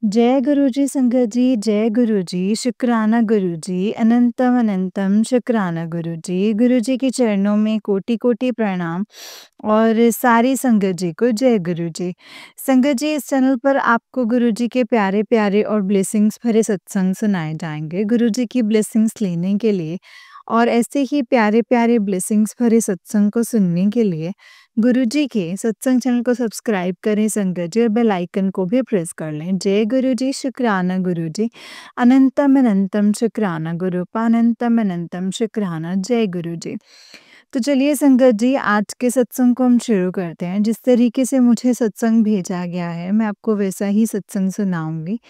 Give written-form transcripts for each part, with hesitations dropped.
जय गुरुजी संगत जी, जय गुरुजी, शुक्राना गुरुजी, अनंतम अनंतम शुक्राना गुरुजी। गुरुजी के चरणों में कोटि-कोटि प्रणाम और सारी संगत जी को जय गुरुजी। संगत जी, इस चैनल पर आपको गुरुजी के प्यारे-प्यारे और ब्लेसिंग्स भरे सत्संग सुनाए जाएँगे। गुरुजी की ब्लेसिंग्स लेने के लिए और ऐसे ही प्यारे-प्यारे ब्लेसिंग्स भरे सत्संग को सुनने के लिए गुरुजी के सत्संग चैनल को सब्सक्राइब करें संगत जी और बेल आइकन को भी प्रेस कर लें। जय गुरुजी, शुक्राना गुरुजी, अनंतम अनंतम शुक्राना गुरुपा, अनंतम अनंतम शुक्राना। जय गुरुजी। तो चलिए संगत जी, आज के सत्संग को हम शुरू करते हैं। जिस तरीके से मुझे सत्संग भेजा गया है, मैं आपको वैसा ही सत्संग सुनाऊँगी।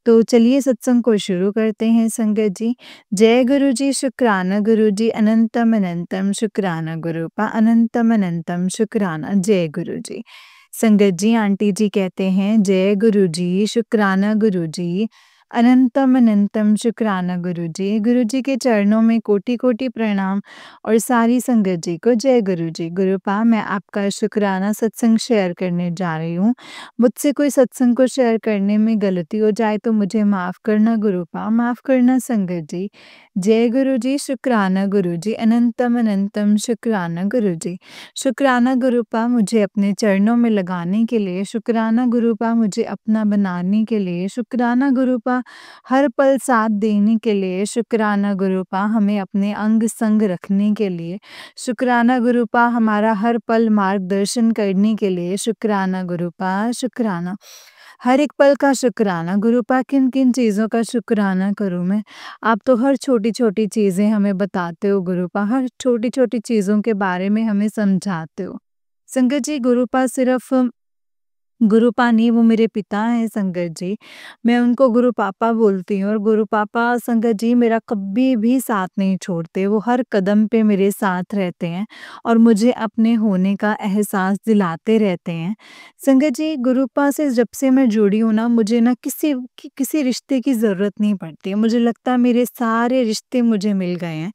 तो चलिए सत्संग को शुरू करते हैं संगत जी। जय गुरु जी, शुक्राना गुरु जी, अनंतम अनंतम शुक्राना गुरुपा, अनंतम अनंतम शुक्राना। जय गुरु जी। संगत जी, आंटी जी कहते हैं जय गुरु जी, शुक्राना गुरु जी, अनंतम अनंतम शुक्राना गुरु जी। गुरु जी के चरणों में कोटि-कोटि प्रणाम और सारी संगत जी को जय गुरु जी। गुरुपा, मैं आपका शुक्राना सत्संग शेयर करने जा रही हूँ। मुझसे कोई सत्संग को शेयर करने में गलती हो जाए तो मुझे माफ़ करना गुरुपा, माफ़ करना संगत जी। जय गुरु जी, शुक्राना गुरु जी, अनंतम अनंतम शुक्राना गुरु जी। शुक्राना गुरुपा, मुझे अपने चरणों में लगाने के लिए, शुक्राना गुरुपा, मुझे अपना बनाने के लिए, शुक्राना गुरुपा, हर पल साथ देने के लिए, शुक्राना गुरुपा, हमें अपने अंग संग रखने के लिए, शुक्राना गुरुपा, हमारा हर पल मार्गदर्शन करने के लिए, शुक्राना गुरुपा, शुक्राना। हर एक पल का शुक्राना गुरुपा, किन-किन चीज़ों का शुक्राना करूँ मैं? आप तो हर छोटी-छोटी चीज़ें हमें बताते हो गुरुपा, हर छोटी-छोटी चीज़ों के बारे में हमें समझाते हो। संगत जी, गुरुपा सिर्फ़ गुरु पानी वो मेरे पिता हैं संगत जी। मैं उनको गुरु पापा बोलती हूँ और गुरु पापा संगत जी मेरा कभी भी साथ नहीं छोड़ते। वो हर कदम पे मेरे साथ रहते हैं और मुझे अपने होने का एहसास दिलाते रहते हैं। संगत जी, गुरुपा से जब से मैं जुड़ी हूँ ना, मुझे ना किसी रिश्ते की ज़रूरत नहीं पड़ती है। मुझे लगता है मेरे सारे रिश्ते मुझे मिल गए हैं।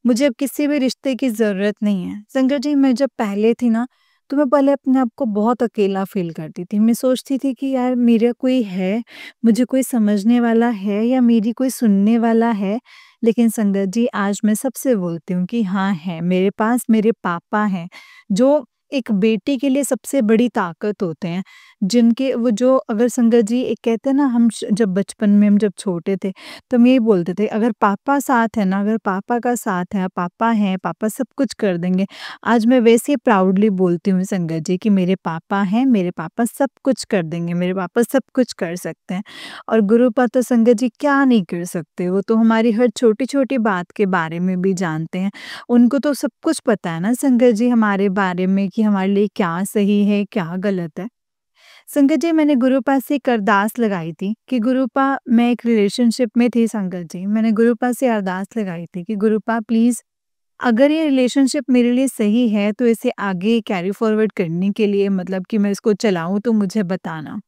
मुझे अब किसी भी रिश्ते की ज़रूरत नहीं है। संगत जी, मैं जब पहले थी ना, तो मैं पहले अपने आप को बहुत अकेला फ़ील करती थी। मैं सोचती थी कि यार मेरा कोई है, मुझे कोई समझने वाला है या मेरी कोई सुनने वाला है। लेकिन संगत जी, आज मैं सबसे बोलती हूँ कि हाँ है, मेरे पास मेरे पापा हैं, जो एक बेटी के लिए सबसे बड़ी ताकत होते हैं। जिनके वो जो अगर संगत जी एक कहते हैं ना, हम जब बचपन में हम जब छोटे थे, तो हम यही बोलते थे अगर पापा साथ है ना, अगर पापा का साथ है, पापा हैं, पापा सब कुछ कर देंगे। आज मैं वैसे ही प्राउडली बोलती हूँ संगत जी कि मेरे पापा हैं, मेरे पापा सब कुछ कर देंगे, मेरे पापा सब कुछ कर सकते हैं। और गुरुपा तो संगत जी क्या नहीं कर सकते, वो तो हमारी हर छोटी-छोटी बात के बारे में भी जानते हैं। उनको तो सब कुछ पता है ना संगत जी हमारे बारे में कि हमारे लिए क्या सही है, क्या गलत है। संगत जी, मैंने गुरुपा से एक अरदास लगाई थी कि गुरुपा, मैं एक रिलेशनशिप में थी संगत जी। मैंने गुरुपा से अरदास लगाई थी कि गुरुपा प्लीज़, अगर ये रिलेशनशिप मेरे लिए सही है तो इसे आगे कैरी फॉरवर्ड करने के लिए, मतलब कि मैं इसको चलाऊँ तो मुझे बताना।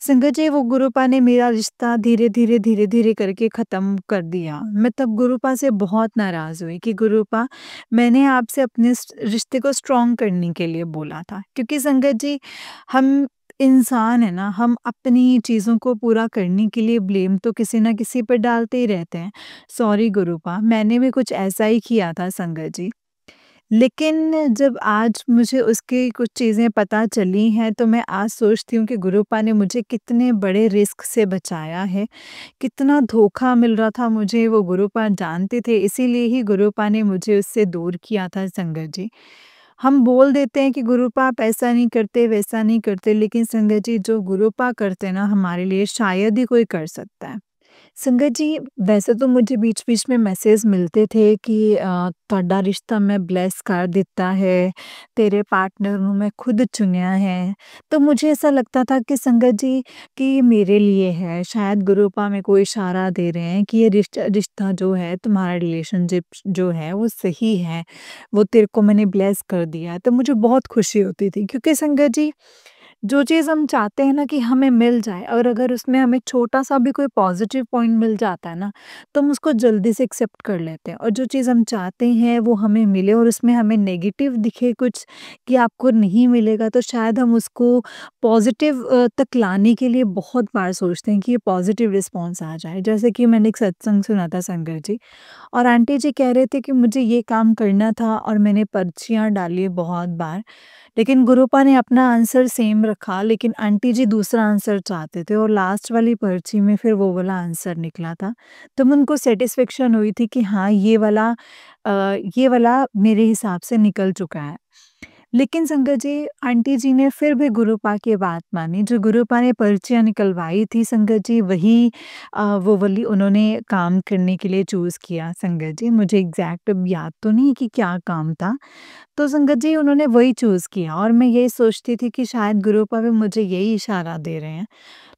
संगत जी, वो गुरुपा ने मेरा रिश्ता धीरे-धीरे, धीरे-धीरे करके ख़त्म कर दिया। मैं तब गुरुपा से बहुत नाराज़ हुई कि गुरुपा, मैंने आपसे अपने रिश्ते को स्ट्रॉन्ग करने के लिए बोला था। क्योंकि संगत जी, हम इंसान हैं ना, हम अपनी चीज़ों को पूरा करने के लिए ब्लेम तो किसी न किसी पे डालते ही रहते हैं। सॉरी गुरुपा, मैंने भी कुछ ऐसा ही किया था संगत जी। लेकिन जब आज मुझे उसकी कुछ चीज़ें पता चली हैं, तो मैं आज सोचती हूँ कि गुरुपा ने मुझे कितने बड़े रिस्क से बचाया है। कितना धोखा मिल रहा था मुझे, वो गुरुपा जानते थे, इसीलिए ही गुरुपा ने मुझे उससे दूर किया था संगत जी। हम बोल देते हैं कि गुरुपा आप ऐसा नहीं करते, वैसा नहीं करते, लेकिन संगत जी जो गुरुपा करते हैं ना हमारे लिए, शायद ही कोई कर सकता है। संगत जी, वैसे तो मुझे बीच-बीच में मैसेज मिलते थे कि ਤੁਹਾਡਾ रिश्ता मैं ब्लेस कर ਦਿੱਤਾ है, तेरे पार्टनर ਨੂੰ मैं खुद चुनिया है। तो मुझे ऐसा लगता था कि संगत जी कि ये मेरे लिए है, शायद गुरुपा मेरे को इशारा दे रहे हैं कि ये रिश्ता रिश्ता जो है, तुम्हारा रिलेशनशिप जो है वो सही है, वो तेरे को मैंने ब्लेस कर दिया है। तो मुझे बहुत खुशी होती थी क्योंकि संगत जी, जो चीज़ हम चाहते हैं ना कि हमें मिल जाए और अगर उसमें हमें छोटा-सा भी कोई पॉज़िटिव पॉइंट मिल जाता है ना, तो हम उसको जल्दी से एक्सेप्ट कर लेते हैं और जो चीज़ हम चाहते हैं वो हमें मिले और उसमें हमें नेगेटिव दिखे कुछ कि आपको नहीं मिलेगा, तो शायद हम उसको पॉज़िटिव तक लाने के लिए बहुत बार सोचते हैं कि ये पॉज़िटिव रिस्पॉन्स आ जाए। जैसे कि मैंने एक सत्संग सुना था संगत जी, और आंटी जी कह रहे थे कि मुझे ये काम करना था और मैंने पर्चियाँ डाली बहुत बार, लेकिन गुरुपा ने अपना आंसर सेम रखा, लेकिन आंटी जी दूसरा आंसर चाहते थे और लास्ट वाली पर्ची में फिर वो वाला आंसर निकला था। तब उनको सैटिस्फैक्शन हुई थी कि हाँ, ये वाला मेरे हिसाब से निकल चुका है। लेकिन संगत जी, आंटी जी ने फिर भी गुरुपा की बात मानी, जो गुरुपा ने पर्चियाँ निकलवाई थी संगत जी, वही वो वाली उन्होंने काम करने के लिए चूज़ किया संगत जी। मुझे एग्ज़ैक्ट अब याद तो नहीं कि क्या काम था। तो संगत जी उन्होंने वही चूज़ किया और मैं यही सोचती थी कि शायद गुरुपा भी मुझे यही इशारा दे रहे हैं।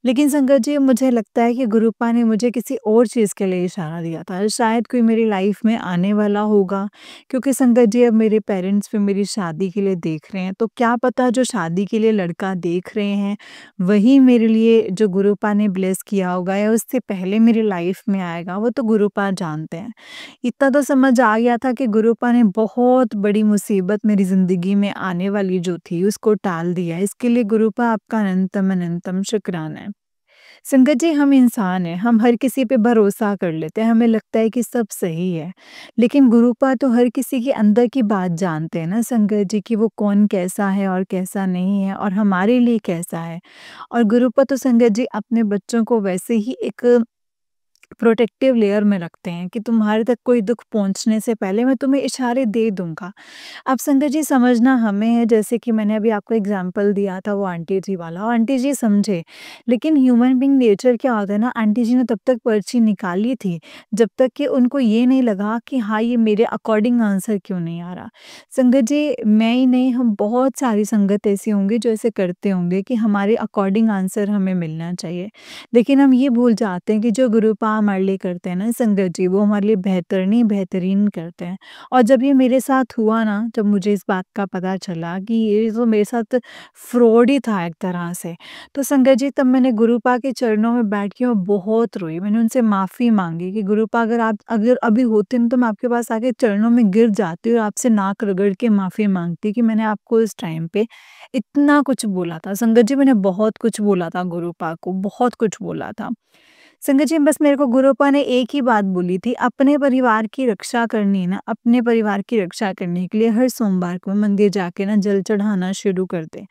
लेकिन संगत जी मुझे लगता है कि गुरुपा ने मुझे किसी और चीज़ के लिए इशारा दिया था। शायद कोई मेरी लाइफ़ में आने वाला होगा, क्योंकि संगत जी अब मेरे पेरेंट्स भी मेरी शादी के लिए देख रहे हैं। तो क्या पता जो शादी के लिए लड़का देख रहे हैं, वही मेरे लिए जो गुरुपा ने ब्लेस किया होगा या उससे पहले मेरी लाइफ़ में आएगा, वो तो गुरुपा जानते हैं। इतना तो समझ आ गया था कि गुरुपा ने बहुत बड़ी मुसीबत मेरी ज़िंदगी में आने वाली जो थी उसको टाल दिया। इसके लिए गुरुपा आपका अनंतम अनंतम शुक्राना है। संगत जी हम इंसान हैं, हम हर किसी पे भरोसा कर लेते हैं, हमें लगता है कि सब सही है। लेकिन गुरुपा तो हर किसी के अंदर की बात जानते हैं ना संगत जी, कि वो कौन कैसा है और कैसा नहीं है और हमारे लिए कैसा है। और गुरुपा तो संगत जी अपने बच्चों को वैसे ही एक प्रोटेक्टिव लेयर में रखते हैं कि तुम्हारे तक कोई दुःख पहुँचने से पहले मैं तुम्हें इशारे दे दूँगा। अब संगत जी समझना हमें है, जैसे कि मैंने अभी आपको एग्ज़ाम्पल दिया था वो आंटी जी वाला, और आंटी जी समझे। लेकिन ह्यूमन बीइंग नेचर क्या होता है ना, आंटी जी ने तब तक पर्ची निकाली थी, जब तक कि उनको ये नहीं लगा कि हाँ, ये मेरे अकॉर्डिंग आंसर क्यों नहीं आ रहा। संगत जी मैं ही नहीं, हम बहुत सारी संगत ऐसी होंगी जो ऐसे करते होंगे कि हमारे अकॉर्डिंग आंसर हमें मिलना चाहिए। लेकिन हम ये भूल जाते हैं कि जो गुरुपा हमारे लिए करते हैं ना संगत जी, वो हमारे लिए बेहतर नहीं बेहतरीन करते हैं। और जब ये मेरे साथ हुआ ना, जब मुझे इस बात का पता चला कि ये तो मेरे साथ फ्रॉड ही था एक तरह से, तो संगत जी तब मैंने गुरुपा के चरणों में बैठ के मैं बहुत रोई। मैंने उनसे माफ़ी माँगी कि गुरुपा अगर अभी होते ना तो मैं आपके पास आके चरणों में गिर जाती और आपसे नाक रगड़ के माफ़ी माँगती कि मैंने आपको इस टाइम पे इतना कुछ बोला था। संगत जी मैंने बहुत कुछ बोला था गुरुपा को, बहुत कुछ बोला था। संगत जी बस मेरे को गुरुपा ने एक ही बात बोली थी, अपने परिवार की रक्षा करनी है ना, अपने परिवार की रक्षा करने के लिए हर सोमवार को मंदिर जाके ना जल चढ़ाना शुरू कर दे।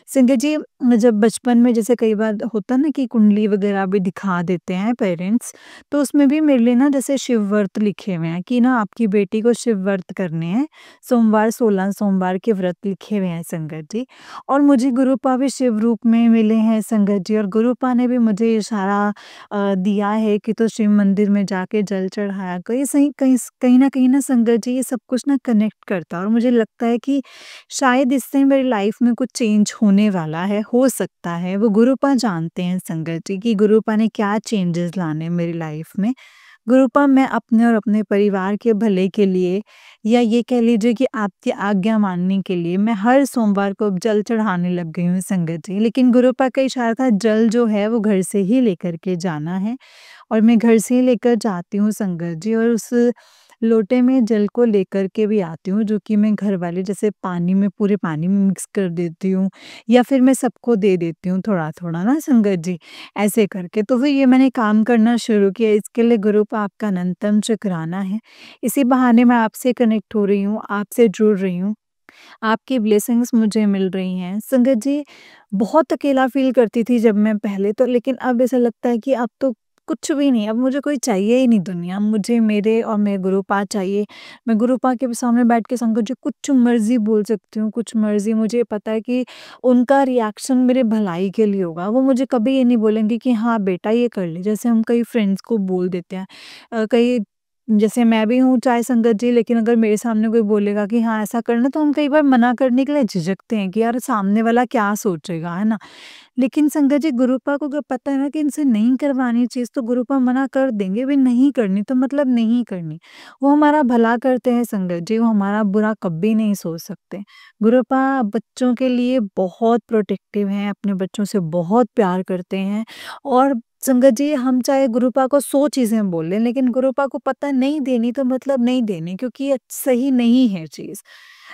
संगत जी जब बचपन में जैसे कई बार होता ना कि कुंडली वगैरह भी दिखा देते हैं पेरेंट्स, तो उसमें भी मेरे लिए ना जैसे शिव व्रत लिखे हुए हैं कि ना आपकी बेटी को शिव व्रत करने हैं, सोमवार 16 सोमवार के व्रत लिखे हुए हैं संगत जी। और मुझे गुरुपा भी शिव रूप में मिले हैं संगत जी, और गुरुपा ने भी मुझे इशारा दिया है कि तो शिव मंदिर में जाके जल चढ़ाया कर। ये सही कहीं न संगत जी ये सब कुछ ना कनेक्ट करता है और मुझे लगता है कि शायद इससे मेरी लाइफ में कुछ चेंज होने वाला है, हो सकता है। वो गुरुपा जानते हैं संगत जी कि गुरुपा ने क्या चेंजेस लाने हैं मेरी लाइफ में। गुरुपा मैं अपने और अपने परिवार के भले के लिए, या ये कह लीजिए कि आपकी आज्ञा मानने के लिए मैं हर सोमवार को अब जल चढ़ाने लग गई हूँ संगत जी। लेकिन गुरुपा का इशारा था जल जो है वो घर से ही लेकर के जाना है, और मैं घर से ही लेकर जाती हूँ संगत जी, और उस लोटे में जल को लेकर के भी आती हूँ, जो कि मैं घर वाले जैसे पानी में पूरे पानी में मिक्स कर देती हूँ, या फिर मैं सबको दे देती हूँ थोड़ा-थोड़ा ना संगत जी, ऐसे करके। तो फिर ये मैंने काम करना शुरू किया, इसके लिए गुरुपा आपका अनंतम शुकराना है। इसी बहाने मैं आपसे कनेक्ट हो रही हूँ, आपसे जुड़ रही हूँ। आपकी ब्लेसिंग्स मुझे मिल रही हैं। संगत जी, बहुत अकेला फ़ील करती थी जब मैं पहले तो, लेकिन अब ऐसा लगता है कि अब तो कुछ भी नहीं, अब मुझे कोई चाहिए ही नहीं दुनिया, मुझे मेरे और मेरे गुरुपा चाहिए। मैं गुरुपा के सामने बैठ के संगत जी कुछ मर्ज़ी बोल सकती हूँ, कुछ मर्ज़ी, मुझे पता है कि उनका रिएक्शन मेरे भलाई के लिए होगा। वो मुझे कभी ये नहीं बोलेंगे कि हाँ, बेटा ये कर ले, जैसे हम कई फ्रेंड्स को बोल देते हैं। कई जैसे मैं भी हूँ चाहे संगत जी, लेकिन अगर मेरे सामने कोई बोलेगा कि हाँ, ऐसा करना, तो हम कई बार मना करने के लिए झिझकते हैं कि यार सामने वाला क्या सोचेगा, है ना? लेकिन संगत जी, गुरुपा को अगर पता है ना कि इनसे नहीं करवानी चीज़, तो गुरुपा मना कर देंगे, भई नहीं करनी तो मतलब नहीं करनी। वो हमारा भला करते हैं संगत जी, वो हमारा बुरा कभी नहीं सोच सकते। गुरुपा बच्चों के लिए बहुत प्रोटेक्टिव हैं, अपने बच्चों से बहुत प्यार करते हैं, और संगत जी, हम चाहे गुरुपा को 100 चीज़ें बोल लें, लेकिन गुरुपा को पता नहीं देनी तो मतलब नहीं देनी, क्योंकि ये सही नहीं है चीज़।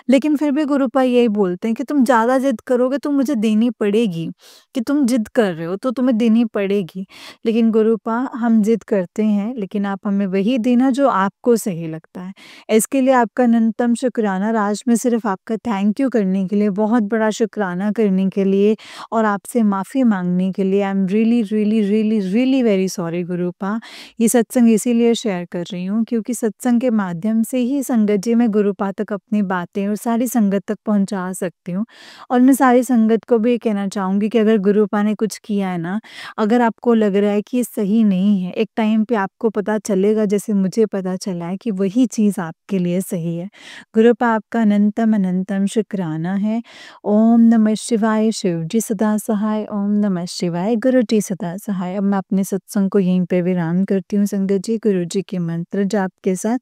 लेकिन फिर भी गुरुपा यही बोलते हैं कि तुम ज़्यादा ज़िद करोगे तो मुझे देनी पड़ेगी, कि तुम ज़िद कर रहे हो तो तुम्हें देनी पड़ेगी। लेकिन गुरुपा, हम ज़िद करते हैं, लेकिन आप हमें वही देना जो आपको सही लगता है। इसके लिए आपका अनंतम शुक्राना, आज मैं सिर्फ़ आपका थैंक यू करने के लिए, बहुत बड़ा शुक्राना करने के लिए और आपसे माफ़ी माँगने के लिए, I am really, really, really, really very sorry Gurupa. ये सत्संग इसीलिए शेयर कर रही हूँ क्योंकि सत्संग के माध्यम से ही संगत जी मैं गुरुपा तक अपनी बातें और सारी संगत तक पहुँचा सकती हूँ। और मैं सारी संगत को भी ये कहना चाहूँगी कि अगर गुरुपा ने कुछ किया है ना, अगर आपको लग रहा है कि ये सही नहीं है, एक टाइम पे आपको पता चलेगा, जैसे मुझे पता चला है कि वही चीज़ आपके लिए सही है। गुरुपा, आपका अनंतम अनंतम शुक्राना है। ओम नमः शिवाय, शिव जी सदा सहाय। ओम नमः शिवाय, गुरु जी सदा सहाय। अब मैं अपने सत्संग को यहीं पे विराम करती हूँ संगत जी, गुरु जी के मंत्र जाप के साथ।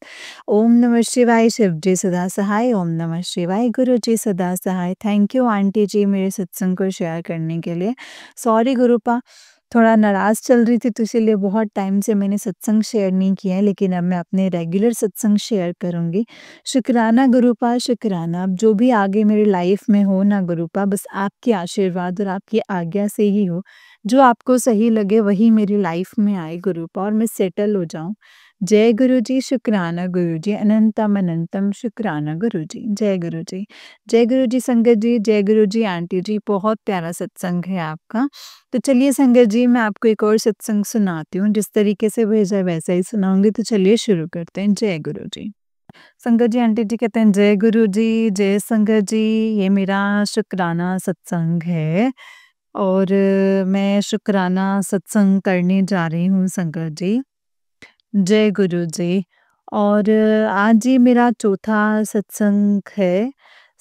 ओम नमः शिवाय, शिव जी सदा सहाय। ओम नमः शिवाय, गुरु जी सदा सहाय। थैंक यू आंटी जी, मेरे सत्संग को शेयर करने के लिए। सॉरी गुरुपा, थोड़ा नाराज़ चल रही थी, तो इसीलिए बहुत टाइम से मैंने सत्संग शेयर नहीं किया है, लेकिन अब मैं अपने रेगुलर सत्संग शेयर करूँगी। शुक्राना गुरुपा, शुक्राना। अब जो भी आगे मेरी लाइफ में हो ना गुरुपा, बस आपके आशीर्वाद और आपकी आज्ञा से ही हो। जो आपको सही लगे वही मेरी लाइफ में आए गुरुपा, और मैं सेटल हो जाऊँ। जय गुरु जी, शुक्राना गुरु जी, अनंतम अनंतम शुक्राना गुरु जी। जय गुरु जी। जय गुरु जी संगत जी, जय गुरु जी आंटी जी, बहुत प्यारा सत्संग है आपका। तो चलिए संगत जी, मैं आपको एक और सत्संग सुनाती हूँ, जिस तरीके से भेजा है वैसा ही सुनाऊँगी, तो चलिए शुरू करते हैं। जय गुरु जी। संगत जी, आंटी जी कहते हैं जय गुरु जी, जय संगत जी। ये मेरा शुक्राना सत्संग है और मैं शुक्राना सत्संग करने जा रही हूँ संगत जी। जय गुरु जी। और आज ये मेरा चौथा सत्संग है।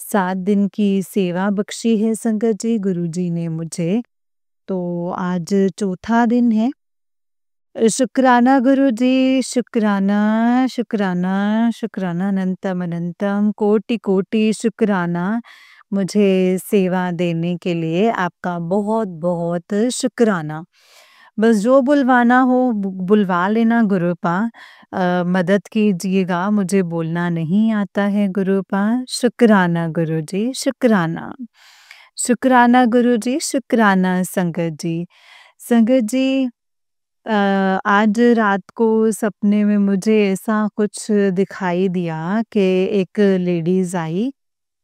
7 दिन की सेवा बख्शी है संगत जी गुरु जी ने मुझे। तो आज चौथा दिन है। शुक्राना गुरु जी, शुक्राना, शुक्राना, शुक्राना, अनंतम अनंतम, कोटि कोटि शुक्राना, मुझे सेवा देने के लिए आपका बहुत बहुत शुक्राना। बस जो बुलवाना हो बुलवा लेना गुरुपा। मदद कीजिएगा, मुझे बोलना नहीं आता है गुरुपा। शुक्राना गुरु जी, शुक्राना। शुक्राना गुरु जी, शुक्राना संगत जी। संगत जी, आज रात को सपने में मुझे ऐसा कुछ दिखाई दिया कि एक लेडीज़ आई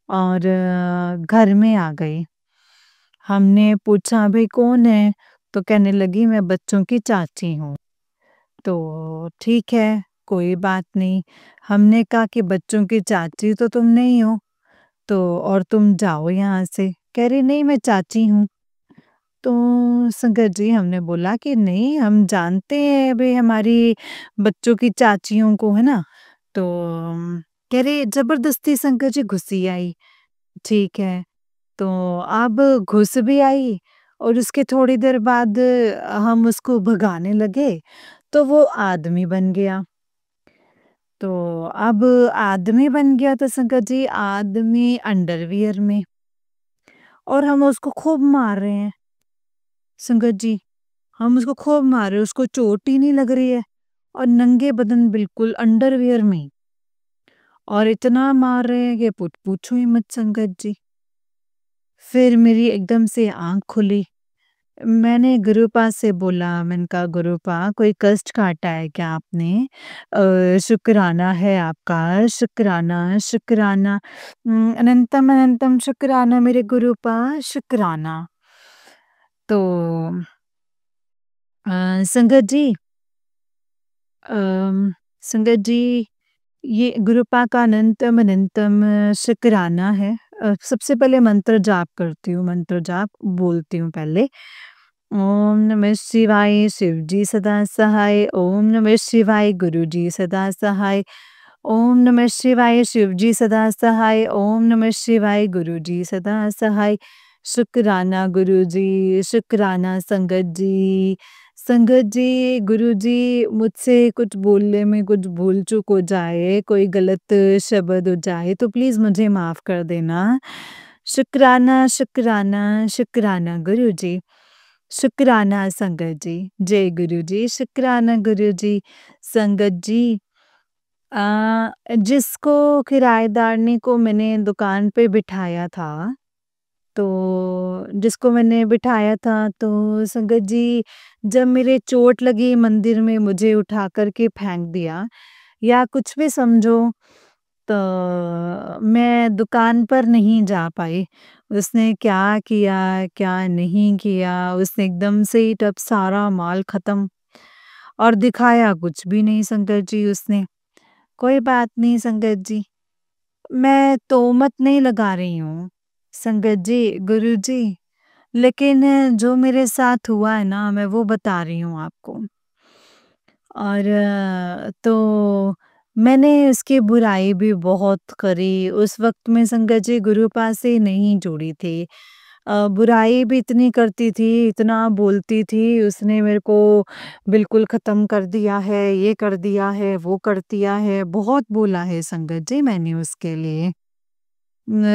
और घर में आ गई। हमने पूछा भई कौन है? तो कहने लगी मैं बच्चों की चाची हूँ। तो ठीक है, कोई बात नहीं। हमने कहा कि बच्चों की चाची तो तुम नहीं हो, तो और तुम जाओ यहाँ से। कह रही नहीं, मैं चाची हूँ। तो संगत जी, हमने बोला कि नहीं, हम जानते हैं भई हमारी बच्चों की चाचियों को, है ना? तो कह रही ज़बरदस्ती संगत जी घुसी आई। ठीक है, तो अब घुस भी आई और उसके थोड़ी देर बाद हम उसको भगाने लगे, तो वो आदमी बन गया। तो अब आदमी बन गया तो संगत जी, आदमी अंडरवियर में, और हम उसको खूब मार रहे हैं। संगत जी, हम उसको खूब मार रहे हैं, उसको चोट ही नहीं लग रही है, और नंगे बदन बिल्कुल अंडरवियर में, और इतना मार रहे हैं कि पूछो ही मत संगत जी। फिर मेरी एकदम से आँख खुली। मैंने गुरुपा से बोला, मैंने कहा गुरुपा, कोई कष्ट काटा है क्या आपने? शुक्राना है आपका, शुक्राना, शुक्राना। अनंतम अनंतम शुक्राना मेरे गुरुपा, शुक्राना। तो संगत जी, अम, संगत जी, ये गुरुपा का अनंतम अनंतम शुक्राना है। सबसे पहले मंत्र जाप करती हूँ, मंत्र जाप बोलती हूँ पहले। ओम नमः शिवाय शिवजी सदा सहाय। ओम नमः शिवाय गुरुजी सदा सहाय। ओम नमः शिवाय शिवजी सदा सहाय। ओम नमः शिवाय गुरुजी सदा सहाय। शुक्राना गुरुजी, शुक्राना संगत जी। संगत जी, गुरुजी मुझसे कुछ बोलने में कुछ भूल चूक हो जाए, कोई गलत शब्द हो जाए तो प्लीज़ मुझे माफ़ कर देना। शुक्राना, शुक्राना, शुक्राना गुरुजी। शुक्राना संगत जी। जय गुरुजी, शुक्राना गुरुजी। संगत जी, जिसको किराएदारनी को मैंने दुकान पे बिठाया था, तो जिसको मैंने बिठाया था तो संगत जी, जब मेरे चोट लगी मंदिर में मुझे उठा कर के फेंक दिया या कुछ भी समझो, तो मैं दुकान पर नहीं जा पाई। उसने क्या किया, क्या नहीं किया, उसने एकदम से ही तब सारा माल ख़त्म और दिखाया कुछ भी नहीं संगत जी उसने। कोई बात नहीं संगत जी, मैं तोहमत नहीं लगा रही हूँ। संगत जी, गुरुजी, लेकिन जो मेरे साथ हुआ है ना, मैं वो बता रही हूँ आपको। और तो मैंने उसकी बुराई भी बहुत करी। उस वक़्त मैं संगत जी गुरु पास से नहीं जुड़ी थी। बुराई भी इतनी करती थी, इतना बोलती थी, उसने मेरे को बिल्कुल ख़त्म कर दिया है, ये कर दिया है, वो कर दिया है, बहुत बोला है संगत जी मैंने उसके लिए।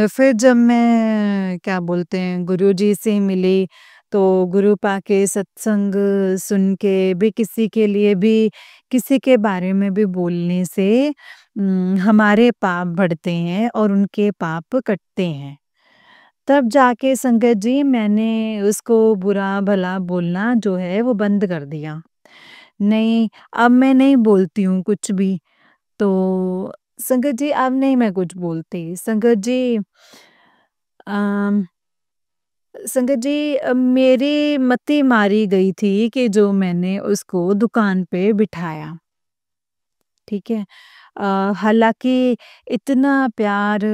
फिर जब मैं क्या बोलते हैं गुरुजी से मिली, तो गुरु पाके सत्संग सुन के भी किसी के लिए भी किसी के बारे में भी बोलने से हमारे पाप बढ़ते हैं और उनके पाप कटते हैं। तब जाके संगत जी मैंने उसको बुरा-भला बोलना जो है वो बंद कर दिया। नहीं, अब मैं नहीं बोलती हूँ कुछ भी। तो संगत जी अब नहीं मैं कुछ बोलती। संगत जी, अम, संगत जी, मेरी मति मारी गई थी कि जो मैंने उसको दुकान पे बिठाया, ठीक है? हालाँकि इतना प्यार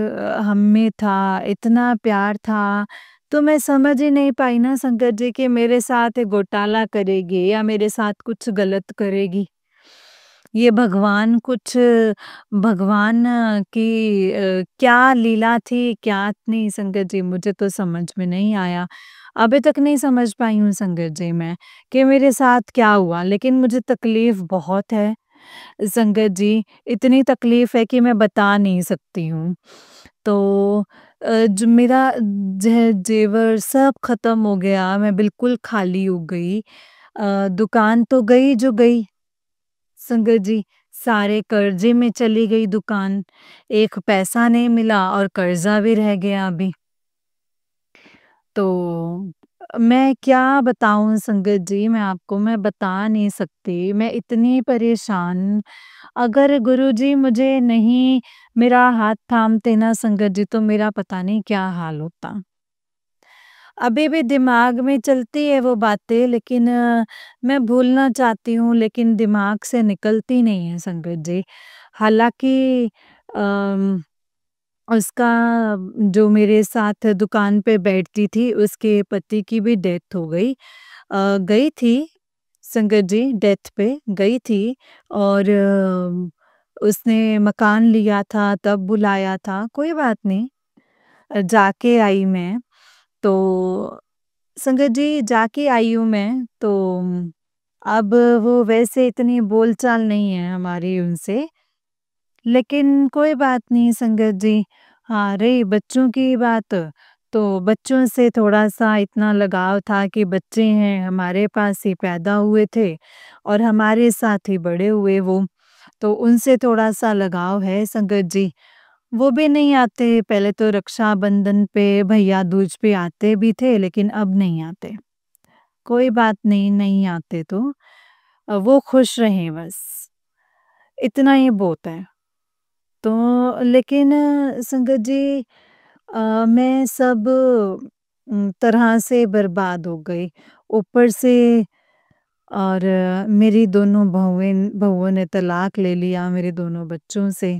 हम में था, इतना प्यार था, तो मैं समझ ही नहीं पाई ना संगत जी कि मेरे साथ घोटाला करेगी या मेरे साथ कुछ गलत करेगी। ये भगवान की क्या लीला थी, क्या नहीं संगत जी मुझे तो समझ में नहीं आया। अभी तक नहीं समझ पाई हूँ संगत जी मैं कि मेरे साथ क्या हुआ, लेकिन मुझे तकलीफ़ बहुत है। संगत जी, इतनी तकलीफ़ है कि मैं बता नहीं सकती हूँ। तो जो मेरा ज़ेवर सब ख़त्म हो गया, मैं बिल्कुल खाली हो गई। दुकान तो गई जो गई संगत जी, सारे कर्ज़े में चली गई दुकान। एक पैसा नहीं मिला और कर्ज़ा भी रह गया अभी। तो मैं क्या बताऊँ संगत जी मैं आपको, मैं बता नहीं सकती, मैं इतनी परेशान। अगर गुरुजी मुझे नहीं मेरा हाथ थामते ना संगत जी तो मेरा पता नहीं क्या हाल होता। अभी भी दिमाग में चलती है वो बातें, लेकिन मैं भूलना चाहती हूँ लेकिन दिमाग से निकलती नहीं है संगत जी। हालाँकि अम उसका जो मेरे साथ दुकान पे बैठती थी, उसके पति की भी डेथ हो गई। गई थी संगत जी डेथ पे गई थी और उसने मकान लिया था तब बुलाया था, कोई बात नहीं। जाके आई मैं, तो संगत जी जाके आई हूँ मैं, तो अब वो वैसे इतनी बोलचाल नहीं है हमारी उनसे। लेकिन कोई बात नहीं संगत जी। हाँ, रही बच्चों की बात, तो बच्चों से थोड़ा-सा इतना लगाव था कि बच्चे हैं, हमारे पास ही पैदा हुए थे और हमारे साथ ही बड़े हुए वो, तो उनसे थोड़ा-सा लगाव है संगत जी। वो भी नहीं आते, पहले तो रक्षाबंधन पे, भैया दूज पे आते भी थे, लेकिन अब नहीं आते। कोई बात नहीं, नहीं आते तो वो खुश रहें बस, इतना ही बहुत है। तो लेकिन संगत जी, मैं सब तरह से बर्बाद हो गई। ऊपर से और मेरी दोनों बहुओं ने तलाक ले लिया मेरे दोनों बच्चों से।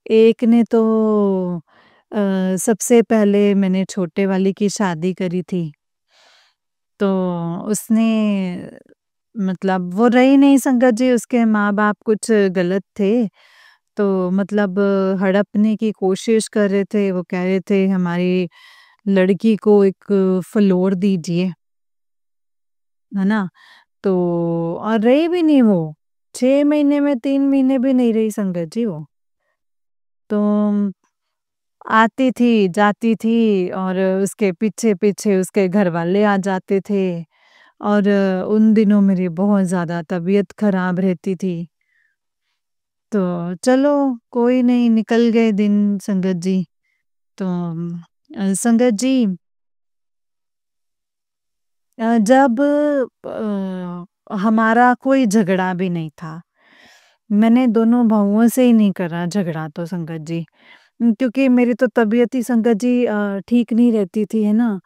एक ने तो सबसे पहले मैंने छोटे वाली की शादी करी थी। तो उसने मतलब वो रही नहीं संगत जी, उसके माँ-बाप कुछ गलत थे। तो मतलब हड़पने की कोशिश कर रहे थे, वो कह रहे थे हमारी लड़की को एक फ्लोर दीजिए, है ना? तो और रही भी नहीं वो, 6 महीने में 3 महीने भी नहीं रही संगत जी वो। तो आती थी, जाती थी और उसके पीछे-पीछे उसके घरवाले आ जाते थे और उन दिनों मेरी बहुत ज़्यादा तबीयत खराब रहती थी। तो चलो कोई नहीं, निकल गए दिन संगत जी। तो संगत जी जब हमारा कोई झगड़ा भी नहीं था, मैंने दोनों बहुओं से ही नहीं करा झगड़ा तो संगत जी। क्योंकि मेरी तो तबीयत ही संगत जी ठीक नहीं रहती थी, है ना?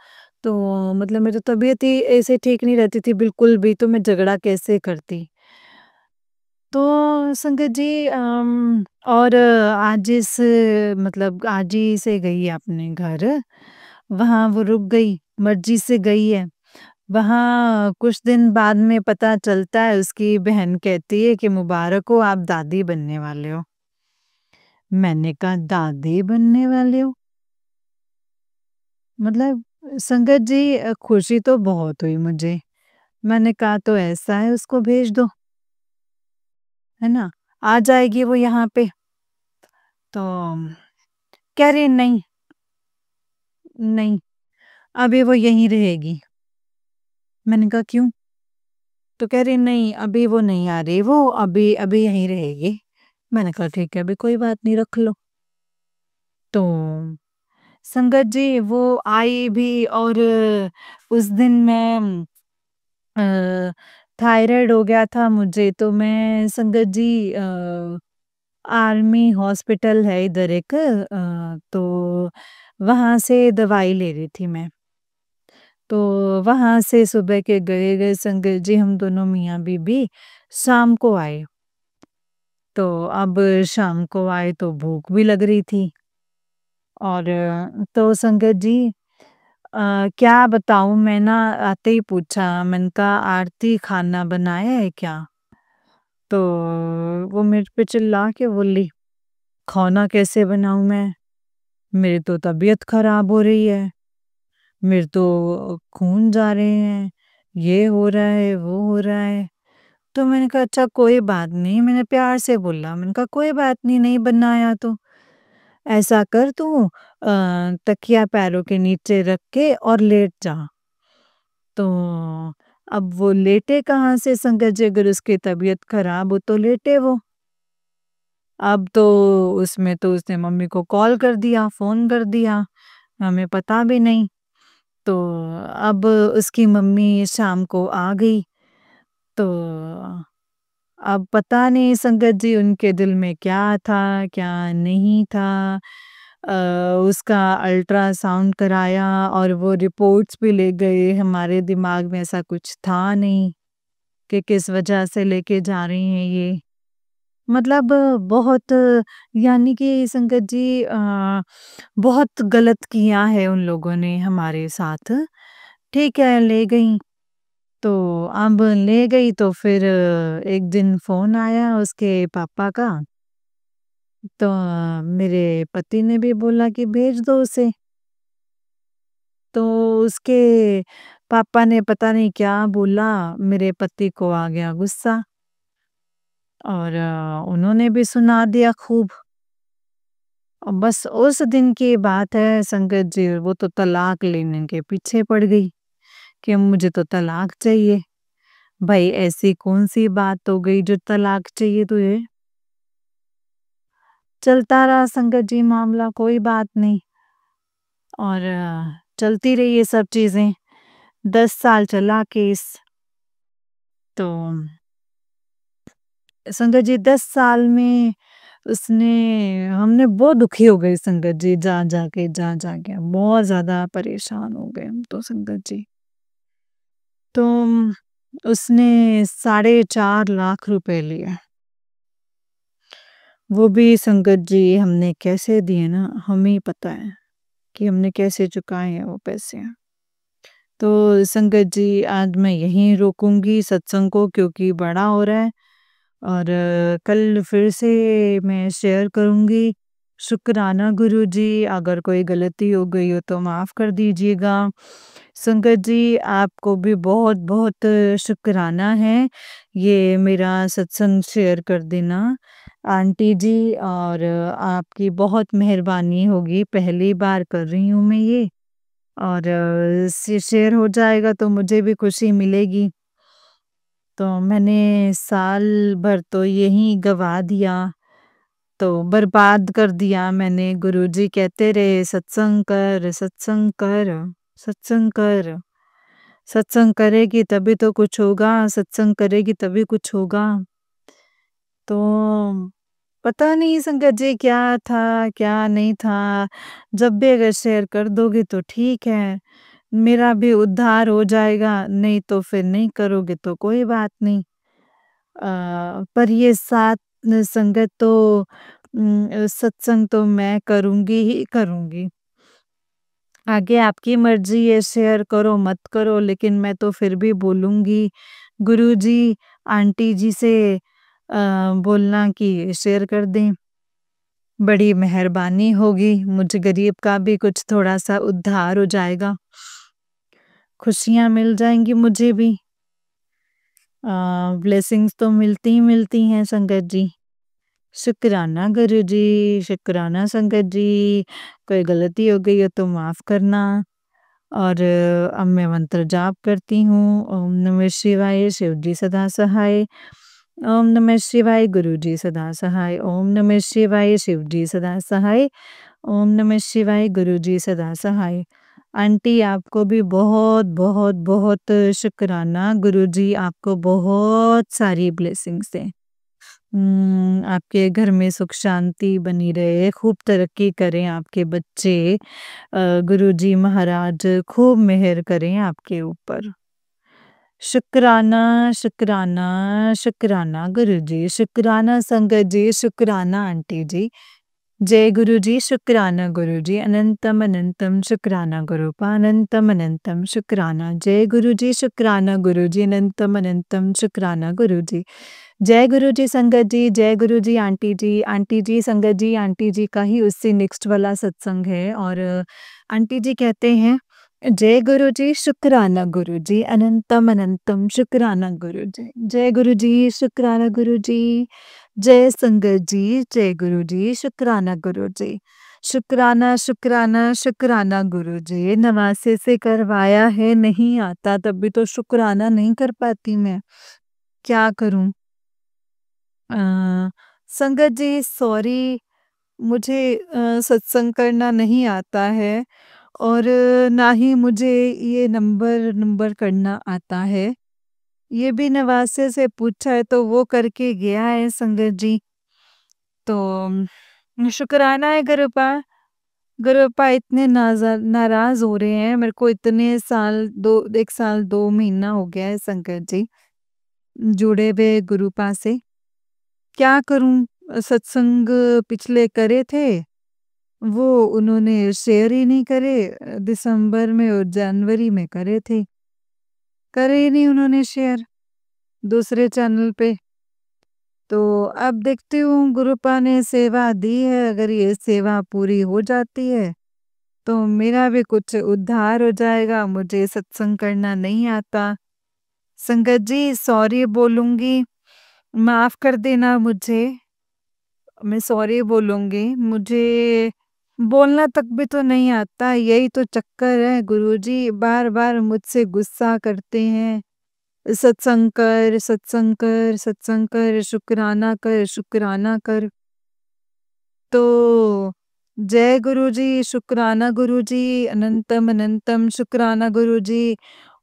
तो मतलब मेरी तो तबीयत ही ऐसे ठीक नहीं रहती थी बिल्कुल भी, तो मैं झगड़ा कैसे करती? तो संगत जी और आज इस मतलब आज ही से गई है अपने घर, वहाँ वो रुक गई, मर्ज़ी से गई है। वहाँ कुछ दिन बाद में पता चलता है उसकी बहन कहती है कि मुबारक हो आप दादी बनने वाले हो। मैंने कहा दादी बनने वाले हो? मतलब संगत जी खुशी तो बहुत हुई मुझे। मैंने कहा तो ऐसा है उसको भेज दो, है ना? आ जाएगी वो यहाँ पे। तो कह रही नहीं, नहीं, अभी वो यहीं रहेगी। मैंने कहा क्यों? तो कह रही नहीं अभी वो नहीं आ रही वो, अभी अभी यहीं रहेगी। मैंने कहा ठीक है अभी कोई बात नहीं रख लो। तो संगत जी वो आई भी और उस दिन मैं थायराइड हो गया था मुझे तो मैं संगत जी आर्मी हॉस्पिटल है इधर एक तो वहाँ से दवाई ले रही थी मैं। तो वहाँ से सुबह के गए संगत जी हम दोनों मियाँ-बीबी शाम को आए। तो अब शाम को आए तो भूख भी लग रही थी और तो संगत जी क्या बताऊँ मैं ना आते ही पूछा मैंने कहा आरती खाना बनाया है क्या? तो वो मेरे पे चिल्ला के बोली, खाना कैसे बनाऊँ मैं? मेरी तो तबीयत खराब हो रही है, मेरे तो खून जा रहे हैं, ये हो रहा है, वो हो रहा है। तो मैंने कहा अच्छा कोई बात नहीं, मैंने प्यार से बोला, मैंने कहा कोई बात नहीं, नहीं बनाया तो। ऐसा कर तू तकिया पैरों के नीचे रख के और लेट जा। तो अब वो लेटे कहाँ से संगत जी अगर उसकी तबीयत खराब हो तो लेटे वो। अब तो उसमें तो उसने मम्मी को कॉल कर दिया, फ़ोन कर दिया, हमें पता भी नहीं। तो अब उसकी मम्मी शाम को आ गई, तो अब पता नहीं संगत जी उनके दिल में क्या था, क्या नहीं था। अ, उसका अल्ट्रासाउंड कराया और वो रिपोर्ट्स भी ले गए, हमारे दिमाग में ऐसा कुछ था नहीं कि किस वजह से लेके जा रही हैं ये। मतलब बहुत यानी कि संगत जी बहुत गलत किया है उन लोगों ने हमारे साथ। ठीक है, ले गईं, तो अब ले गई तो फिर एक दिन फ़ोन आया उसके पापा का, तो मेरे पति ने भी बोला कि भेज दो उसे। तो उसके पापा ने पता नहीं क्या बोला, मेरे पति को आ गया गुस्सा और उन्होंने भी सुना दिया खूब। और बस उस दिन की बात है संगत जी वो तो तलाक लेने के पीछे पड़ गई कि मुझे तो तलाक चाहिए। भाई ऐसी कौन-सी बात हो गई जो तलाक चाहिए तुझे? चलता रहा संगत जी मामला कोई बात नहीं और चलती रही ये सब चीज़ें। 10 साल चला केस। तो संगत जी 10 साल में उसने हमने बहुत दुखी हो गए संगत जी जा के बहुत ज़्यादा परेशान हो गए हम तो संगत जी। तो उसने 4.5 लाख रुपए लिए। वो भी संगत जी हमने कैसे दिए ना हमें ही पता है कि हमने कैसे चुकाए हैं वो पैसे। तो संगत जी आज मैं यहीं रोकूँगी सत्संग को क्योंकि बड़ा हो रहा है और कल फिर से मैं शेयर करूँगी। शुक्राना गुरुजी, अगर कोई गलती हो गई हो तो माफ़ कर दीजिएगा। संगत जी आपको भी बहुत-बहुत शुक्राना है, ये मेरा सत्संग शेयर कर देना। आंटी जी और आपकी बहुत मेहरबानी होगी, पहली बार कर रही हूँ मैं ये और शेयर हो जाएगा तो मुझे भी खुशी मिलेगी। तो मैंने साल भर तो यहीं गँवा दिया, तो बर्बाद कर दिया मैंने। गुरुजी कहते रहे सत्संग कर, सत्संग कर, सत्संग कर। सत्संग करेगी तभी तो कुछ होगा, सत्संग करेगी तभी कुछ होगा। तो पता नहीं संगत जी क्या था, क्या नहीं था। जब भी अगर शेयर कर दोगे तो ठीक है, मेरा भी उद्धार हो जाएगा, नहीं तो फिर नहीं करोगे तो कोई बात नहीं। पर ये साथ संगत तो सत्संग तो मैं करूँगी ही करूँगी। आगे आपकी मर्ज़ी है शेयर करो मत करो लेकिन मैं तो फिर भी बोलूँगी। गुरुजी, आंटी जी से बोलना कि शेयर कर दें। बड़ी मेहरबानी होगी, मुझे गरीब का भी कुछ थोड़ा-सा उद्धार हो जाएगा। खुशियाँ मिल जाएँगी मुझे भी। ब्लेसिंग्स तो मिलती ही मिलती हैं संगत जी। शुक्राना गुरुजी, शुक्राना संगत जी। कोई गलती हो गई हो तो माफ़ करना और अब मैं मंत्र जाप करती हूँ। ओम नमः शिवाय, शिव जी सदा सहाय। ओम नमः शिवाय, गुरुजी सदा सहाय। ओम नमः शिवाय, शिव जी सदा सहाय। ओम नमः शिवाय, गुरुजी सदा सहाय। आंटी आपको भी बहुत शुक्राना। गुरुजी आपको बहुत सारी ब्लेसिंग्स दें। आपके घर में सुख शांति बनी रहे, खूब तरक्की करें आपके बच्चे। गुरुजी महाराज खूब मेहर करें आपके ऊपर। शुक्राना, शुक्राना, शुक्राना गुरुजी, शुक्राना संगत जी, शुक्राना आंटी जी। जय गुरुजी, शुक्राना गुरुजी, अनंतम अनंतम शुक्राना गुरुपा, अनंतम अनंतम शुक्राना। जय गुरुजी, शुक्राना गुरुजी, अनंतम अनंतम शुक्राना गुरुजी। जय गुरुजी संगत जी, जय गुरुजी आंटी जी संगत जी, आंटी जी का ही उससे नेक्स्ट वाला सत्संग है और आंटी जी कहते हैं जय गुरुजी, शुक्राना गुरुजी, अनंतम अनंतम शुक्राना गुरुजी। जय गुरुजी, शुक्राना गुरुजी। जय संगत जी, जय गुरुजी, शुक्राना गुरुजी। शुक्राना, शुक्राना, शुक्राना गुरुजी। नवासे से करवाया है, नहीं आता तब भी तो शुक्राना नहीं कर पाती मैं। क्या करूँ? संगत जी सॉरी, मुझे सत्संग करना नहीं आता है और ना ही मुझे ये नंबर नंबर करना आता है। ये भी नवासे से पूछा है तो वो करके गया है संगत जी। तो शुक्राना है गुरुपा इतने नाराज़ हो रहे हैं। मेरे को इतने साल 1 साल 2 महीना हो गया है संगत जी, जुड़े हुए गुरुपा से। क्या करूँ? सत्संग पिछले करे थे, वो उन्होंने शेयर ही नहीं करे। दिसंबर में और जनवरी में करे थे। करे ही नहीं उन्होंने शेयर दूसरे चैनल पे। तो अब देखती हूँ गुरुपा ने सेवा दी है, अगर ये सेवा पूरी हो जाती है, तो मेरा भी कुछ उद्धार हो जाएगा। मुझे सत्संग करना नहीं आता। संगत जी सॉरी बोलूँगी, माफ़ कर देना मुझे। मैं सॉरी बोलूँगी, मुझे बोलना तक भी तो नहीं आता, यही तो चक्कर है गुरुजी, बार-बार मुझसे गुस्सा करते हैं। सत्संग कर, सत्संग कर, सत्संग कर, शुक्राना कर, शुक्राना कर। तो जय गुरुजी, शुक्राना गुरुजी, अनंतम अनंतम शुक्राना गुरुजी।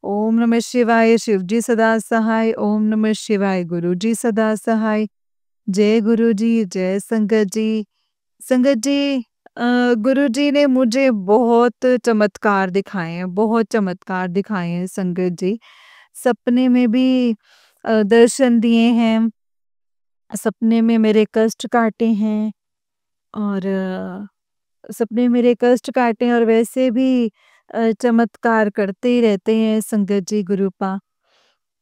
ओम नमः शिवाय, शिव जी सदा सहाय। ओम नमः शिवाय, गुरुजी सदा सहाय। जय गुरुजी, जय संगत जी। संगत जी गुरुजी ने मुझे बहुत चमत्कार दिखाए हैं, बहुत चमत्कार दिखाए हैं संगत जी। सपने में भी दर्शन दिए हैं, सपने में मेरे कष्ट काटे हैं और सपने में मेरे कष्ट काटे और वैसे भी चमत्कार करते ही रहते हैं संगत जी गुरुपा।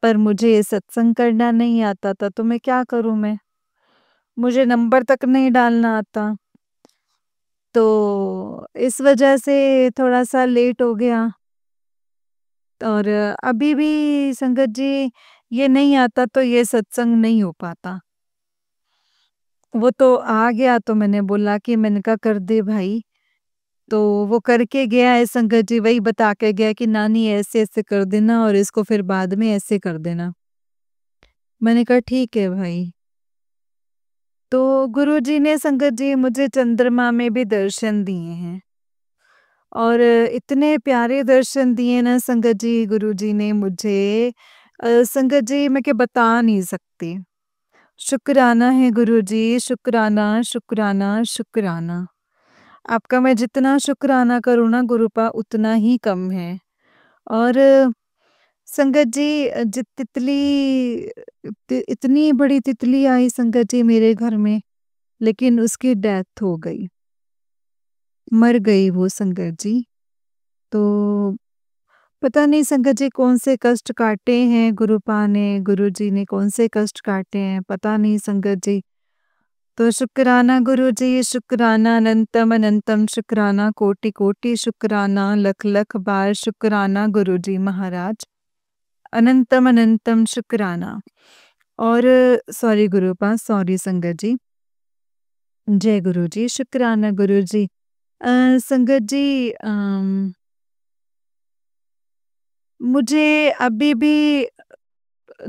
पर मुझे सत्संग करना नहीं आता था तो मैं क्या करूँ मैं? मुझे नंबर तक नहीं डालना आता। तो इस वजह से थोड़ा-सा लेट हो गया और अभी भी संगत जी ये नहीं आता तो ये सत्संग नहीं हो पाता। वो तो आ गया तो मैंने बोला कि मैंने कहा कर दे भाई। तो वो करके गया है संगत जी वही बता के गया कि नानी ऐसे-ऐसे कर देना और इसको फिर बाद में ऐसे कर देना। मैंने कहा ठीक है भाई। तो गुरुजी ने संगत जी मुझे चंद्रमा में भी दर्शन दिए हैं और इतने प्यारे दर्शन दिए ना संगत जी गुरुजी ने मुझे संगत जी मैं क्या बता नहीं सकती। शुक्राना है गुरुजी, शुक्राना, शुक्राना, शुक्राना। आपका मैं जितना शुक्राना करूँ ना गुरुपा उतना ही कम है। और संगत जी इतनी बड़ी तितली आई संगत जी मेरे घर में लेकिन उसकी डेथ हो गई। मर गई वो संगत जी। तो पता नहीं संगत जी कौन से कष्ट काटे हैं गुरुपा ने, गुरुजी ने कौन से कष्ट काटे हैं पता नहीं संगत जी। तो शुक्राना गुरुजी, शुक्राना अनंतम अनंतम शुक्राना, कोटि कोटि शुक्राना, लख लख बार शुक्राना गुरुजी महाराज। अनंतम अनंतम शुक्राना। और सॉरी गुरुपा, सॉरी संगत जी। जय गुरुजी, शुक्राना गुरुजी। संगत जी मुझे अभी भी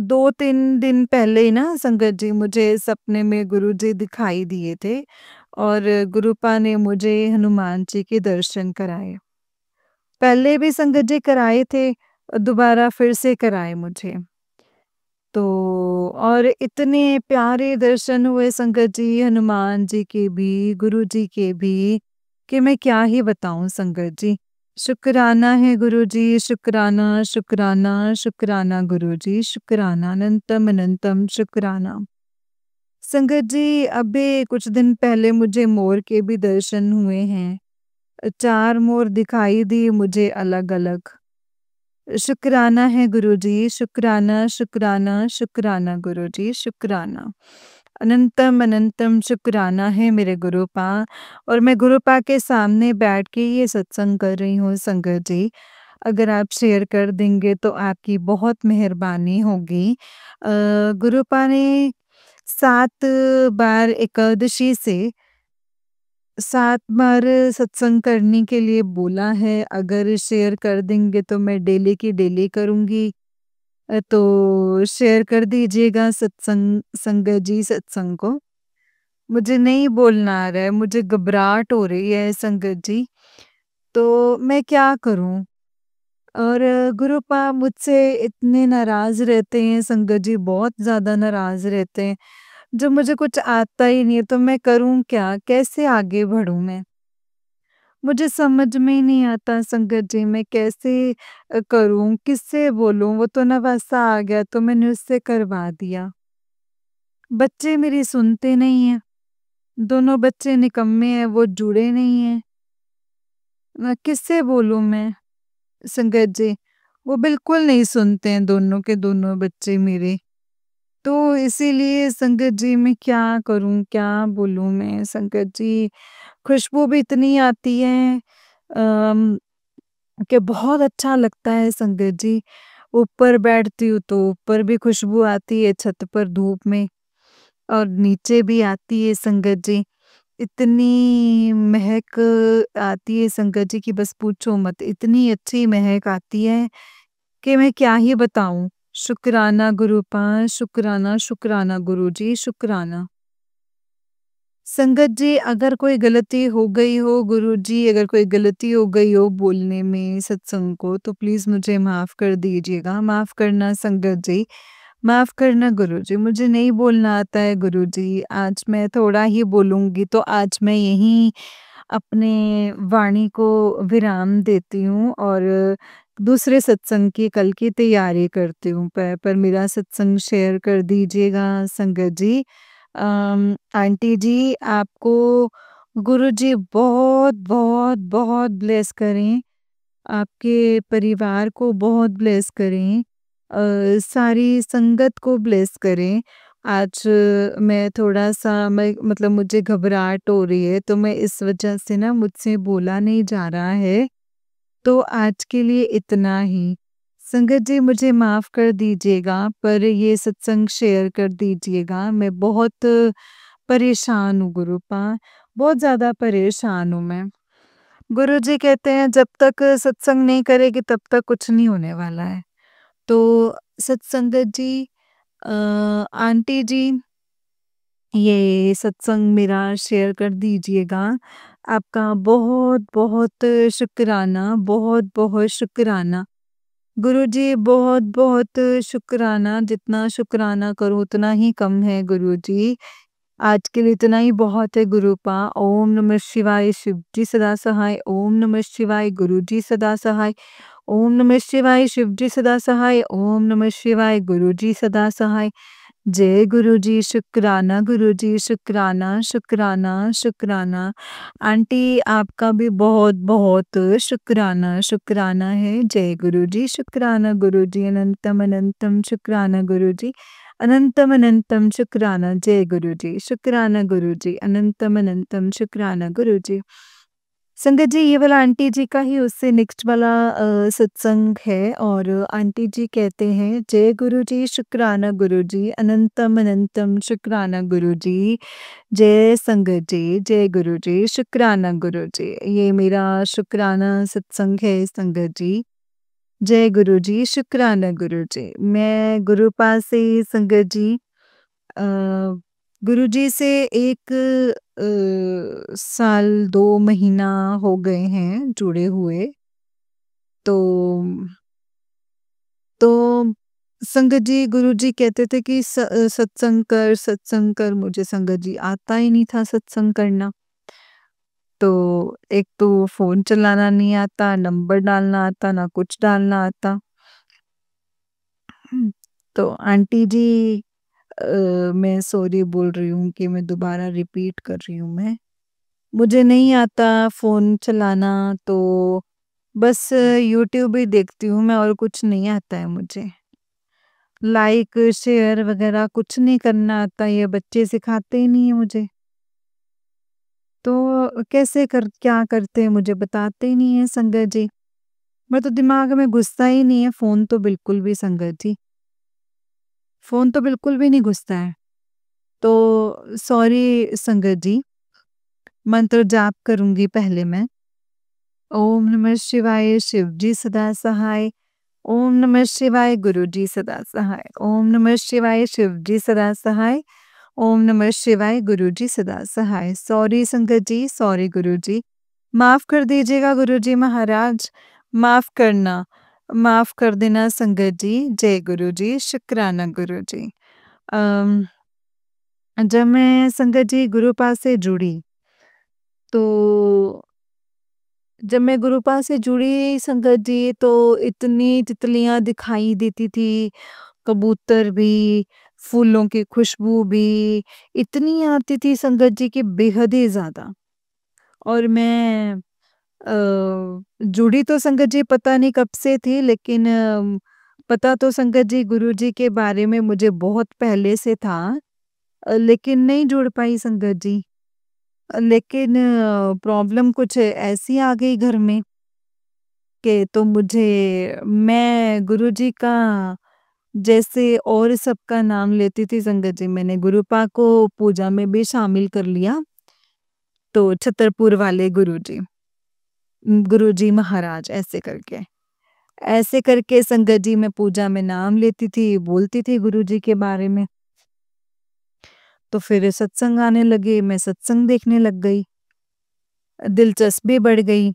2-3 दिन पहले ही ना संगत जी मुझे सपने में गुरुजी दिखाई दिए थे और गुरुपा ने मुझे हनुमान जी के दर्शन कराए। पहले भी संगत जी कराए थे, दोबारा फिर से कराए मुझे। तो और इतने प्यारे दर्शन हुए संगत जी हनुमान जी के भी, गुरु जी के भी कि मैं क्या ही बताऊँ संगत जी। शुक्राना है गुरु जी, शुक्राना, शुक्राना, शुक्राना गुरु जी, शुक्राना, अनंतम अनंतम शुक्राना। संगत जी अभी कुछ दिन पहले मुझे मोर के भी दर्शन हुए हैं। 4 मोर दिखाई दिए मुझे अलग-अलग। शुक्राना है गुरुजी, शुक्राना, शुक्राना, शुक्राना गुरुजी, शुक्राना। अनंतम अनंतम शुक्राना है मेरे गुरुपा और मैं गुरुपा के सामने बैठ के ये सत्संग कर रही हूँ संगत जी। अगर आप शेयर कर देंगे तो आपकी बहुत मेहरबानी होगी। गुरुपा ने 7 बार एकादशी से 7 बार सत्संग करने के लिए बोला है, अगर शेयर कर देंगे तो मैं डेली की डेली करूँगी। तो शेयर कर दीजिएगा सत्संग संगत जी सत्संग को। मुझे नहीं बोलना आ रहा है, मुझे घबराहट हो रही है संगत जी, तो मैं क्या करूँ? और गुरुपा मुझसे इतने नाराज़ रहते हैं संगत जी, बहुत ज़्यादा नाराज़ रहते हैं। जब मुझे कुछ आता ही नहीं है तो मैं करूँ क्या? कैसे आगे बढ़ूँ मैं? मुझे समझ में ही नहीं आता संगत जी मैं कैसे करूँ? किससे बोलूँ? वो तो नवासा आ गया तो मैंने उससे करवा दिया। बच्चे मेरी सुनते नहीं हैं। दोनों बच्चे निकम्मे हैं, वो जुड़े नहीं हैं। किससे बोलूँ मैं? संगत जी, वो बिल्कुल नहीं सुनते हैं दोनों के दोनों बच्चे मेरे। तो इसीलिए संगत जी मैं क्या करूँ? क्या बोलूँ मैं? संगत जी खुशबू भी इतनी आती है अम, कि बहुत अच्छा लगता है संगत जी। ऊपर बैठती हूँ तो ऊपर भी खुशबू आती है छत पर धूप में और नीचे भी आती है संगत जी। इतनी महक आती है संगत जी कि बस पूछो मत। इतनी अच्छी महक आती है कि मैं क्या ही बताऊँ। शुक्राना गुरुपा, शुक्राना, शुक्राना गुरुजी, शुक्राना। संगत जी अगर कोई गलती हो गई हो गुरुजी अगर कोई गलती हो गई हो बोलने में सत्संग को तो प्लीज़ मुझे माफ़ कर दीजिएगा। माफ़ करना संगत जी, माफ़ करना गुरुजी। मुझे नहीं बोलना आता है गुरुजी। आज मैं थोड़ा ही बोलूँगी तो आज मैं यहीं अपने वाणी को विराम देती हूँ और दूसरे सत्संग की कल की तैयारी करती हूँ। पर मेरा सत्संग शेयर कर दीजिएगा संगत जी। आंटी जी आपको गुरुजी बहुत, बहुत, बहुत ब्लेस करें। आपके परिवार को बहुत ब्लेस करें, सारी संगत को ब्लेस करें। आज मैं थोड़ा-सा मैं मतलब मुझे घबराहट हो रही है, तो मैं इस वजह से ना मुझसे बोला नहीं जा रहा है। तो आज के लिए इतना ही। संगत जी मुझे माफ़ कर दीजिएगा, पर ये सत्संग शेयर कर दीजिएगा। मैं बहुत परेशान हूँ गुरुपा, बहुत ज़्यादा परेशान हूँ मैं। गुरुजी कहते हैं जब तक सत्संग नहीं करेगी तब तक कुछ नहीं होने वाला है। तो सत्संगत जी, आंटी जी, ये सत्संग मेरा शेयर कर दीजिएगा। आपका बहुत-बहुत शुक्राना, बहुत-बहुत शुक्राना। गुरुजी बहुत-बहुत शुक्राना, जितना शुक्राना करो उतना ही कम है गुरुजी। आज के लिए इतना ही बहुत है गुरुपा। ओम नमः शिवाय, शिव जी सदा सहाय। ओम नमः शिवाय, गुरु जी सदा सहाय। ओम नमः शिवाय, शिव जी सदा सहाय। ओम नमः शिवाय, गुरु जी सदा सहाय। जय गुरु जी, शुक्राना गुरु जी, शुक्राना, शुक्राना, शुक्राना। आंटी आपका भी बहुत-बहुत शुक्राना, शुक्राना है। जय गुरु जी, शुक्राना गुरु जी, अनंतम अनंतम शुक्राना गुरु जी। अनंतम अनंतम शुक्राना जय गुरु जी, शुक्राना गुरु जी, अनंतम अनंतम शुक्राना गुरु जी। संगत जी ये वाला आंटी जी का ही उससे नेक्स्ट वाला सत्संग है और आंटी जी कहते हैं जय गुरु जी, शुक्राना गुरु जी, अनंतम अनंतम शुक्राना गुरु जी। जय संगत जी, जय गुरु जी, शुक्राना गुरु जी। ये मेरा शुक्राना सत्संग है संगत जी। जय गुरु जी, शुक्राना गुरु जी। मैं गुरुपा से संगत जी, अ, गुरुजी से 1 साल 2 महीना हो गए हैं जुड़े हुए। तो तो संगत जी गुरुजी कहते थे कि सत्संग कर, मुझे संगत जी आता ही नहीं था सत्संग करना। तो एक तो फ़ोन चलाना नहीं आता, नंबर डालना आता, ना कुछ डालना आता। तो आंटी जी, मैं सॉरी बोल रही हूँ कि मैं दोबारा रिपीट कर रही हूँ मैं। मुझे नहीं आता फ़ोन चलाना, तो बस यूट्यूब ही देखती हूँ मैं, और कुछ नहीं आता है मुझे। लाइक, शेयर वग़ैरह कुछ नहीं करना आता, ये बच्चे सिखाते ही नहीं है मुझे। तो कैसे कर क्या करते हैं मुझे बताते ही नहीं है संगत जी। मैं तो दिमाग में घुसता ही नहीं है फ़ोन तो बिल्कुल भी संगत जी। फ़ोन तो बिल्कुल भी नहीं घुसता है। तो सॉरी संगत जी, मंत्र जाप करूँगी पहले मैं। ओम नमः शिवाय, शिव जी सदा सहाय। ओम नमः शिवाय, गुरु जी सदा सहाय। ओम नमः शिवाय, शिव जी सदा सहाय। ओम नमः शिवाय, गुरु जी सदा सहाय। सॉरी संगत जी, सॉरी गुरु जी। माफ़ कर दीजिएगा गुरु जी महाराज, माफ़ करना, माफ़ कर देना संगत जी। जय गुरु जी, शुक्राना गुरु जी। अम, जब मैं संगत जी गुरुपा से जुड़ी, तो जब मैं गुरुपा से जुड़ी संगत जी, तो इतनी तितलियाँ दिखाई देती थी, कबूतर भी, फूलों की खुशबू भी, इतनी आती थी संगत जी कि बेहद ही ज़्यादा। और मैं जुड़ी तो संगत जी पता नहीं कब से थी, लेकिन पता तो संगत जी गुरुजी के बारे में मुझे बहुत पहले से था, लेकिन नहीं जुड़ पाई संगत जी। लेकिन प्रॉब्लम कुछ ऐसी आ गई घर में कि तो मुझे मैं गुरुजी का जैसे और सबका नाम लेती थी संगत जी, मैंने गुरुपा को पूजा में भी शामिल कर लिया। तो छतरपुर वाले गुरुजी, गुरुजी महाराज ऐसे करके संगत जी मैं पूजा में नाम लेती थी, बोलती थी गुरुजी के बारे में। तो फिर सत्संग आने लगे, मैं सत्संग देखने लग गई, दिलचस्पी बढ़ गई।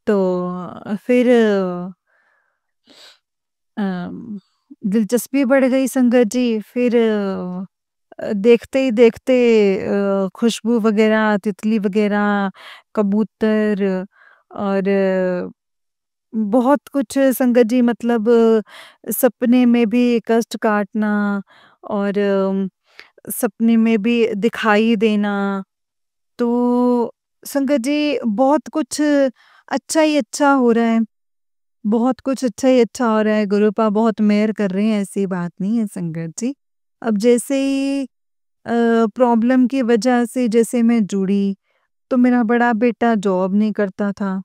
तो फिर अम, दिलचस्पी बढ़ गई संगत जी, फिर देखते ही देखते खुशबू वगैरह, तितली वगैरह, कबूतर और बहुत कुछ संगत जी, मतलब सपने में भी कष्ट काटना और सपने में भी दिखाई देना। तो संगत जी बहुत कुछ अच्छा ही अच्छा हो रहा है, बहुत कुछ अच्छा ही अच्छा हो रहा है, गुरुपा बहुत मेहर कर रहे हैं, ऐसी बात नहीं है संगत जी। अब जैसे ही प्रॉब्लम की वजह से जैसे मैं जुड़ी, तो मेरा बड़ा बेटा जॉब नहीं करता था।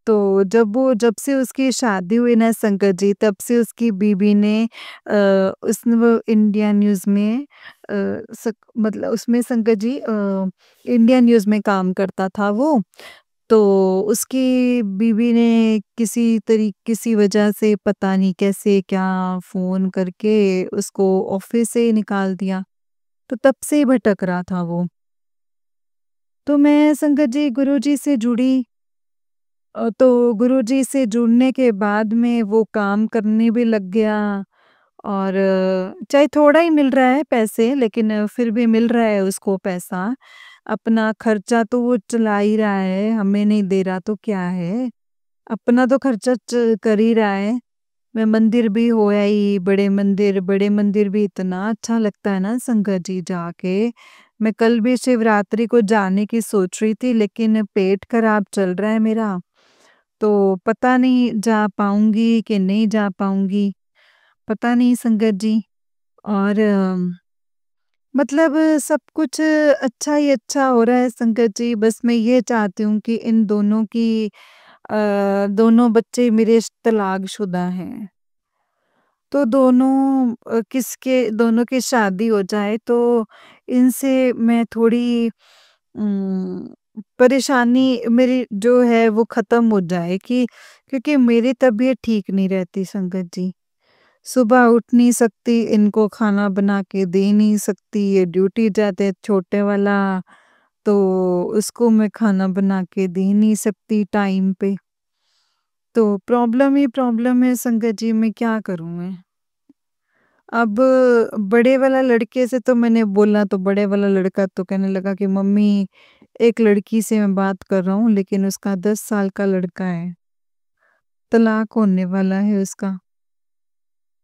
तो जब से उसकी शादी हुई ना संगत जी, तब से उसकी बीवी ने उसने वो इंडिया न्यूज़ में मतलब उसमें संगत जी इंडिया न्यूज़ में काम करता था वो। तो उसकी बीवी ने किसी वजह से पता नहीं कैसे क्या फ़ोन करके उसको ऑफ़िस से ही निकाल दिया। तो तब से ही भटक रहा था वो। तो मैं संगत जी गुरुजी से जुड़ी। तो गुरुजी से जुड़ने के बाद में वो काम करने भी लग गया और चाहे थोड़ा ही मिल रहा है पैसे, लेकिन फिर भी मिल रहा है उसको पैसा। अपना खर्चा तो वो चला ही रहा है, हमें नहीं दे रहा तो क्या है। अपना तो खर्चा कर ही रहा है। मैं मंदिर भी हो आई, बड़े मंदिर भी इतना अच्छा लगता है ना संगत जी जाके। मैं कल भी शिवरात्रि को जाने की सोच रही थी, लेकिन पेट खराब चल रहा है मेरा। तो पता नहीं जा पाऊँगी कि नहीं जा पाऊँगी, पता नहीं संगत जी। और मतलब सब कुछ अच्छा ही अच्छा हो रहा है संगत जी, बस मैं ये चाहती हूँ कि इन दोनों की दोनों बच्चे मेरे तलाकशुदा हैं। तो दोनों की शादी हो जाए तो इनसे मैं थोड़ी परेशानी मेरी जो है वो ख़त्म हो जाए, कि क्योंकि मेरी तबीयत ठीक नहीं रहती संगत जी। सुबह उठ नहीं सकती, इनको खाना बना के दे नहीं सकती, ये ड्यूटी जाते हैं छोटे वाला, तो उसको मैं खाना बना के दे नहीं सकती टाइम पे। तो प्रॉब्लम ही प्रॉब्लम है संगत जी, मैं क्या करूँ मैं? अब बड़े वाला लड़के से तो मैंने बोला, तो बड़े वाला लड़का तो कहने लगा कि मम्मी एक लड़की से मैं बात कर रहा हूँ, लेकिन उसका 10 साल का लड़का है, तलाक होने वाला है उसका।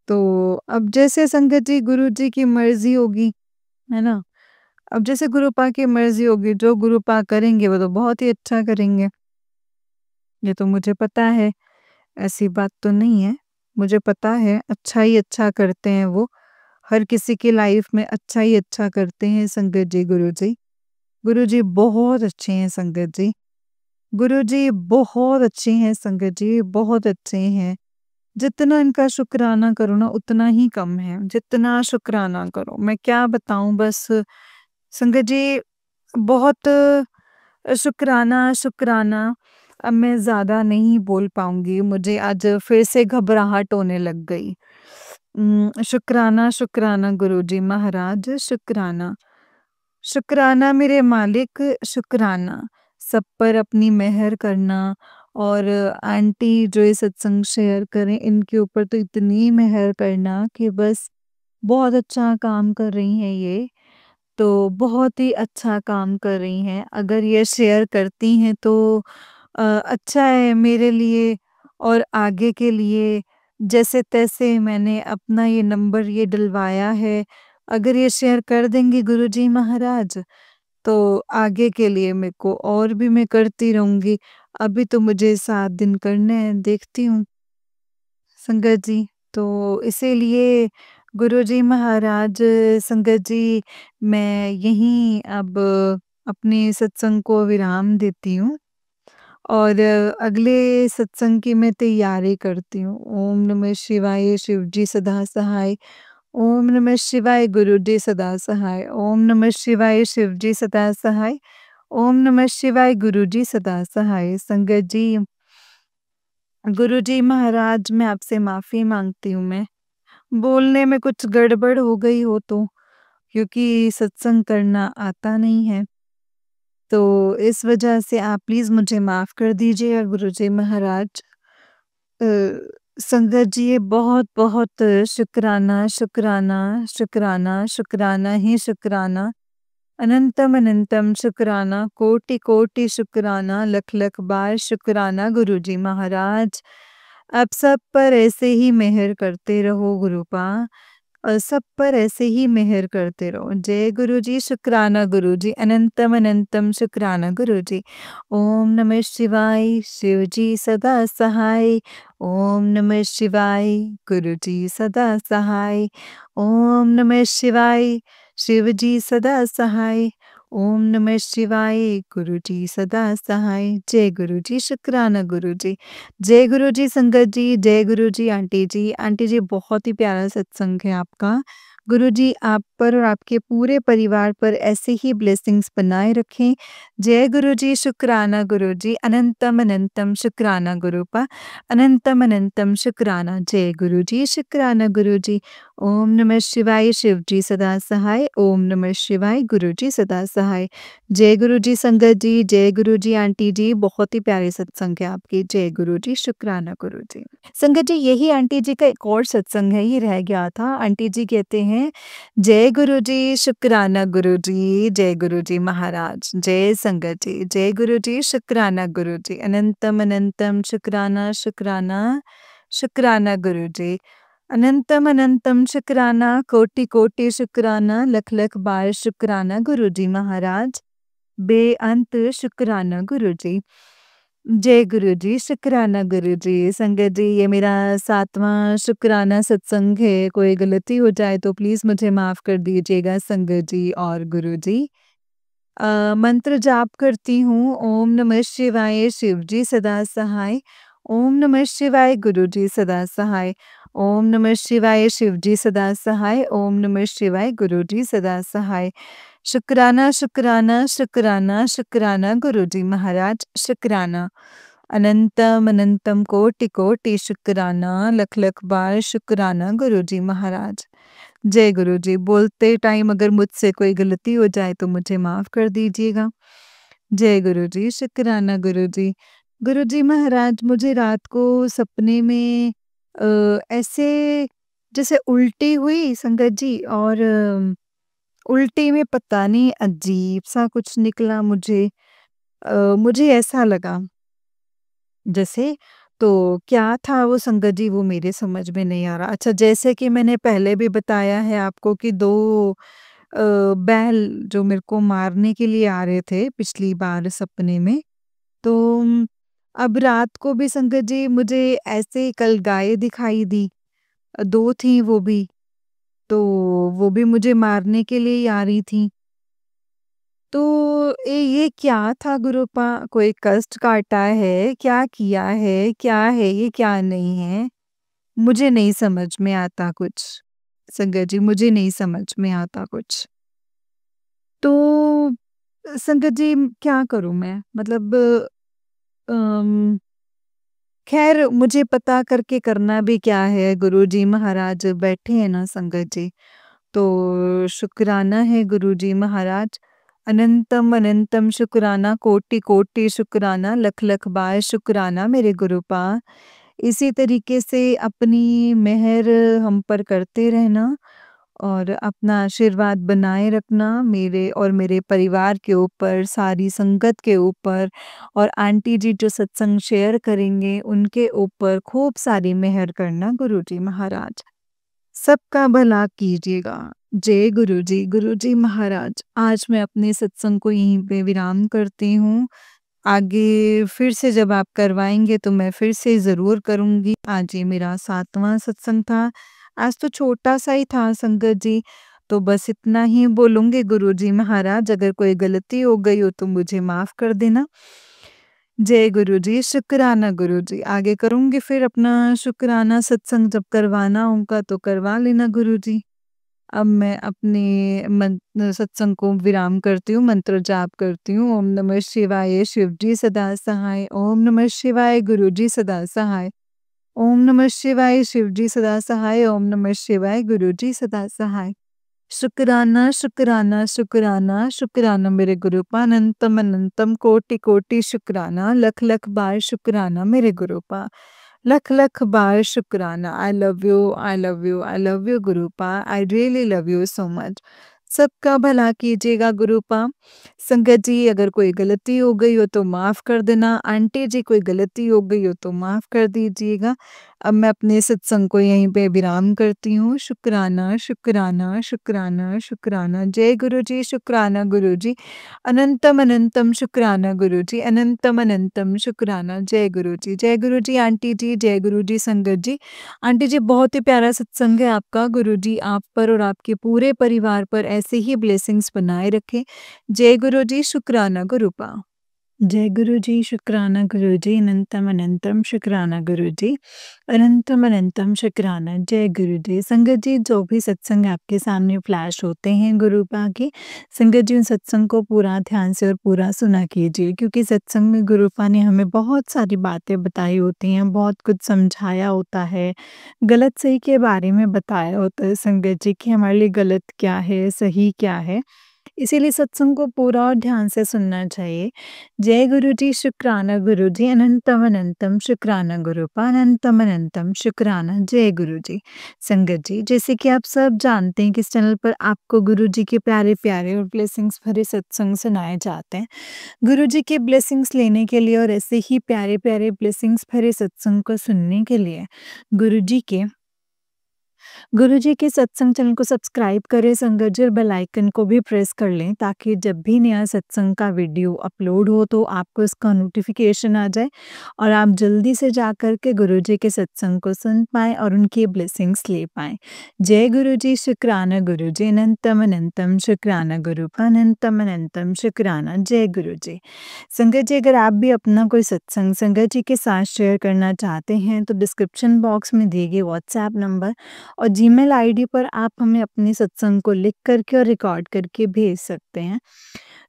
तो अब जैसे संगत जी गुरुजी की मर्ज़ी होगी, है ना? अब जैसे गुरुपा की मर्ज़ी होगी, जो गुरुपा करेंगे वो तो बहुत ही अच्छा करेंगे। ये तो मुझे पता है, ऐसी बात तो नहीं है। मुझे पता है अच्छा ही अच्छा करते हैं वो। हर किसी की लाइफ में अच्छा ही अच्छा करते हैं संगत जी गुरुजी। गुरुजी बहुत अच्छे हैं संगत जी। गुरुजी बहुत अच्छे हैं संगत जी, बहुत अच्छे हैं। जितना इनका शुक्राना करो ना उतना ही कम है, जितना शुक्राना करो। मैं क्या बताऊँ बस संगत जी, बहुत शुक्राना, शुक्राना। अब मैं ज़्यादा नहीं बोल पाऊँगी, मुझे आज फिर से घबराहट होने लग गई। शुक्राना, शुक्राना गुरुजी महाराज, शुक्राना। शुक्राना मेरे मालिक, शुक्राना। सब पर अपनी मेहर करना, और आंटी जो ये सत्संग शेयर करें, इनके ऊपर तो इतनी मेहर करना कि बस बहुत अच्छा काम कर रही हैं ये। तो बहुत ही अच्छा काम कर रही हैं। अगर ये शेयर करती हैं तो अच्छा है मेरे लिए और आगे के लिए। जैसे-तैसे मैंने अपना ये नंबर ये डलवाया है। अगर ये शेयर कर देंगे गुरुजी महाराज, तो आगे के लिए मेरे को और भी मैं करती रहूँगी। अभी तो मुझे 7 दिन करने हैं, देखती हूँ संगत जी। तो इसीलिए गुरुजी महाराज, संगत जी, मैं यहीं अब अपने सत्संग को विराम देती हूँ और अगले सत्संग की मैं तैयारी करती हूँ। ओम नमः शिवाय, शिव जी सदा सहाय। ओम नमः शिवाय, गुरु जी सदा सहाय। ओम नमः शिवाय, शिव जी सदा सहाय। ओम नमः शिवाय, गुरु जी सदा सहाय। संगत जी, गुरुजी महाराज, मैं आपसे माफ़ी माँगती हूँ मैं। बोलने में कुछ गड़बड़ हो गई हो तो, क्योंकि सत्संग करना आता नहीं है। तो इस वजह से आप प्लीज़ मुझे माफ़ कर दीजिएगा गुरुजी महाराज। अ, संगत जी, ये बहुत-बहुत शुक्राना, शुक्राना, शुक्राना, शुक्राना ही शुक्राना। अनंतम अनंतम शुक्राना, कोटि-कोटि शुक्राना, लख-लख बार शुक्राना गुरुजी महाराज। आप सब पर ऐसे ही मेहर करते रहो गुरुपा। सब पर ऐसे ही मेहर करते रहो। जय गुरु जी, शुक्राना गुरु जी, अनंतम अनंतम शुक्राना गुरु जी। ओम नमः शिवाय, शिव जी सदा सहाय। ओम नमः शिवाय, गुरु जी सदा सहाय। ओम नमः शिवाय, शिव जी सदा सहाय। ओम नमः शिवाय, गुरु जी सदा सहाय। जय गुरु जी, शुक्राना गुरु जी। जय गुरु जी संगत जी, जय गुरु जी आंटी जी। आंटी जी बहुत ही प्यारा सत्संग है आपका। गुरु जी आप पर और आपके पूरे परिवार पर ऐसे ही ब्लेसिंग्स बनाए रखें। जय गुरु जी, शुक्राना गुरु जी, अनंतम अनंतम शुक्राना गुरुपा, अनंतम अनंतम शुक्राना। जय गुरु जी, शुक्राना गुरु जी। ओम नमः शिवाय, शिव जी सदा सहाय। ओम नमः शिवाय, गुरु जी सदा सहाय। जय गुरु जी संगत जी, जय गुरु जी आंटी जी, बहुत ही प्यारे सत्संग है आपकी। जय गुरु जी, शुक्राना गुरु जी। संगत जी यही आंटी जी का एक और सत्संग है, ये रह गया था। आंटी जी कहते हैं, जय गुरु जी, शुक्राना गुरु जी, जय गुरु जी महाराज। जय संगत जी, जय गुरु जी, शुक्राना गुरु जी, अनंतम अनंतम शुक्राना शुक्राना शुक्राना गुरु जी। अनंतम अनंतम शुक्राना, कोटि कोटि शुक्राना, लख लख बार शुक्राना गुरु जी महाराज। बेअंत शुक्राना गुरु जी। जय गुरु जी, शुक्राना गुरु जी। संगत जी ये मेरा 7वां शुक्राना सत्संग है, कोई गलती हो जाए तो प्लीज़ मुझे माफ़ कर दीजिएगा संगत जी और गुरु जी। मंत्र जाप करती हूँ, ओम नमः शिवाय, शिव जी सदा सहाय। ओम नमः शिवाय, गुरु जी सदा सहाय। ओम नमः शिवाय, शिव जी सदा सहाय। ओम नमः शिवाय, गुरु जी सदा सहाय। शुक्राना शुक्राना शुक्राना शुक्राना गुरु जी महाराज, शुक्राना। अनंतम अनंतम कोटि कोटि शुक्राना, लख लख बार शुक्राना गुरु जी महाराज। जय गुरु जी। बोलते टाइम अगर मुझसे कोई गलती हो जाए तो मुझे माफ़ कर दीजिएगा। जय गुरु जी, शुक्राना गुरु जी। गुरु जी महाराज मुझे रात को सपने में ऐसे जैसे उल्टी हुई संगत जी, और उल्टी में पता नहीं अजीब-सा कुछ निकला मुझे। मुझे ऐसा लगा जैसे, तो क्या था वो संगत जी वो मेरे समझ में नहीं आ रहा। अच्छा, जैसे कि मैंने पहले भी बताया है आपको कि 2 बैल जो मेरे को मारने के लिए आ रहे थे पिछली बार सपने में, तो अब रात को भी संगत जी मुझे ऐसे ही कल गाय दिखाई दी। 2 थी वो भी, तो वो भी मुझे मारने के लिए ही आ रही थी। तो ये क्या था गुरुपा? कोई कष्ट काटा है? क्या किया है? क्या है ये क्या नहीं है? मुझे नहीं समझ में आता कुछ। संगत जी मुझे नहीं समझ में आता कुछ। तो संगत जी क्या करूँ मैं? मतलब अम, ख़ैर मुझे पता करके करना भी क्या है, गुरुजी महाराज बैठे हैं ना संगत जी। तो शुक्राना है गुरुजी महाराज, अनंतम अनंतम शुक्राना, कोटि कोटि शुक्राना, लख लख बार शुक्राना मेरे गुरुपा। इसी तरीके से अपनी मेहर हम पर करते रहना और अपना आशीर्वाद बनाए रखना मेरे और मेरे परिवार के ऊपर, सारी संगत के ऊपर, और आंटी जी जो सत्संग शेयर करेंगे उनके ऊपर खूब सारी मेहर करना गुरुजी महाराज। सबका भला कीजिएगा। जय गुरु जी महाराज। आज मैं अपने सत्संग को यहीं पे विराम करती हूँ। आगे फिर से जब आप करवाएँगे तो मैं फिर से ज़रूर करूँगी। आज ये मेरा 7वां सत्संग था। आज तो छोटा-सा ही था संगत जी, तो बस इतना ही बोलूँगी गुरुजी महाराज, अगर कोई गलती हो गई हो तो मुझे माफ़ कर देना। जय गुरु जी, शुक्राना गुरु जी। आगे करूँगी फिर अपना शुक्राना सत्संग, जब करवाना होगा तो करवा लेना गुरु जी। अब मैं अपने सत्संग को विराम करती हूँ, मंत्र जाप करती हूँ। ओम नमः शिवाय, शिव जी सदा सहाय। ओम नमः शिवाय, गुरु जी सदा सहाय। ओम नमः शिवाय, शिव जी सदा सहाय। ओम नमः शिवाय, गुरु जी सदा सहाय। शुक्राना शुक्राना शुक्राना शुक्राना मेरे गुरुपा, अनंतम अनंतम कोटि कोटि शुक्राना, लख लख बार शुक्राना मेरे गुरुपा, लख लख बार शुक्राना। I love you, I love you, I love you गुरुपा, I really love you so much. सबका भला कीजिएगा गुरुपा। संगत जी अगर कोई गलती हो गई हो तो माफ़ कर देना। आंटी जी कोई गलती हो गई हो तो माफ़ कर दीजिएगा। अब मैं अपने सत्संग को यहीं पे विराम करती हूँ। शुक्राना, शुक्राना, शुक्राना, शुक्राना। जय गुरु जी, शुक्राना गुरु जी। अनंतम अनंतम शुक्राना गुरु जी, अनंतम अनंतम शुक्राना। जय गुरु जी, जय गुरु जी आंटी जी, जय गुरु जी संगत जी। आंटी जी बहुत ही प्यारा सत्संग है आपका। गुरु जी आप पर और आपके पूरे परिवार पर ऐसे ही ब्लेसिंग्स बनाए रखें। जय गुरु जी, शुक्राना गुरुपा। जय गुरु जी, शुक्राना गुरु जी, अनंतम अनंतम शुक्राना गुरु जी, अनंतम अनंतम शुक्राना। जय गुरु जी। संगत जी जो भी सत्संग आपके सामने फ्लैश होते हैं गुरुपा के, संगत जी उन सत्संग को पूरा ध्यान से और पूरा सुना कीजिए, क्योंकि सत्संग में गुरुपा ने हमें बहुत सारी बातें बताई होती हैं, बहुत कुछ समझाया होता है, गलत सही के बारे में बताया होता है संगत जी कि हमारे लिए गलत क्या है, सही क्या है। इसीलिए सत्संग को पूरा और ध्यान से सुनना चाहिए। जय गुरु जी, शुक्राना गुरु जी, अनंतम अनंतम शुक्राना गुरुपा, अनंतम अनंतम शुक्राना। जय गुरु जी। संगत जी जैसे कि आप सब जानते हैं कि इस चैनल पर आपको गुरु जी के प्यारे-प्यारे और ब्लेसिंग्स भरे सत्संग सुनाए जाते हैं। गुरु जी के ब्लेसिंग्स लेने के लिए और ऐसे ही प्यारे-प्यारे ब्लेसिंग्स भरे सत्संग को सुनने के लिए गुरु जी के गुरुजी के सत्संग चैनल को सब्सक्राइब करें संगत जी, और बेल आइकन को भी प्रेस कर लें ताकि जब भी नया सत्संग का वीडियो अपलोड हो तो आपको इसका नोटिफिकेशन आ जाए और आप जल्दी से जाकर के गुरुजी के सत्संग को सुन पाएँ और उनकी ब्लेसिंग्स ले पाएँ। जय गुरुजी, शुक्राना गुरुजी, अनंतम अनंतम शुक्राना गुरुपा, अनंतम अनंतम शुक्राना। जय गुरुजी। संगत जी अगर आप भी अपना कोई सत्संग संगत जी के साथ शेयर करना चाहते हैं तो डिस्क्रिप्शन बॉक्स में दिए गए व्हाट्सएप नंबर और जीमेल आईडी पर आप हमें अपने सत्संग को लिख करके और रिकॉर्ड करके भेज सकते हैं।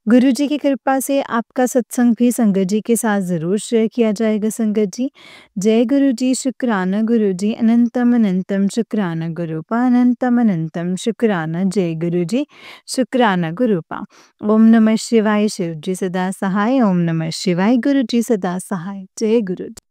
गुरु जी की कृपा से आपका सत्संग भी संगत जी के साथ ज़रूर शेयर किया जाएगा संगत जी। जय गुरु जी, शुक्राना गुरु जी, अनंतम अनंतम शुक्राना गुरुपा, अनंतम अनंतम शुक्राना। जय गुरु जी, शुक्राना गुरुपा। ओम नमः शिवाय, शिव जी सदा सहाय। ओम नमः शिवाय, गुरु जी सदा सहाय। जय गुरु जी।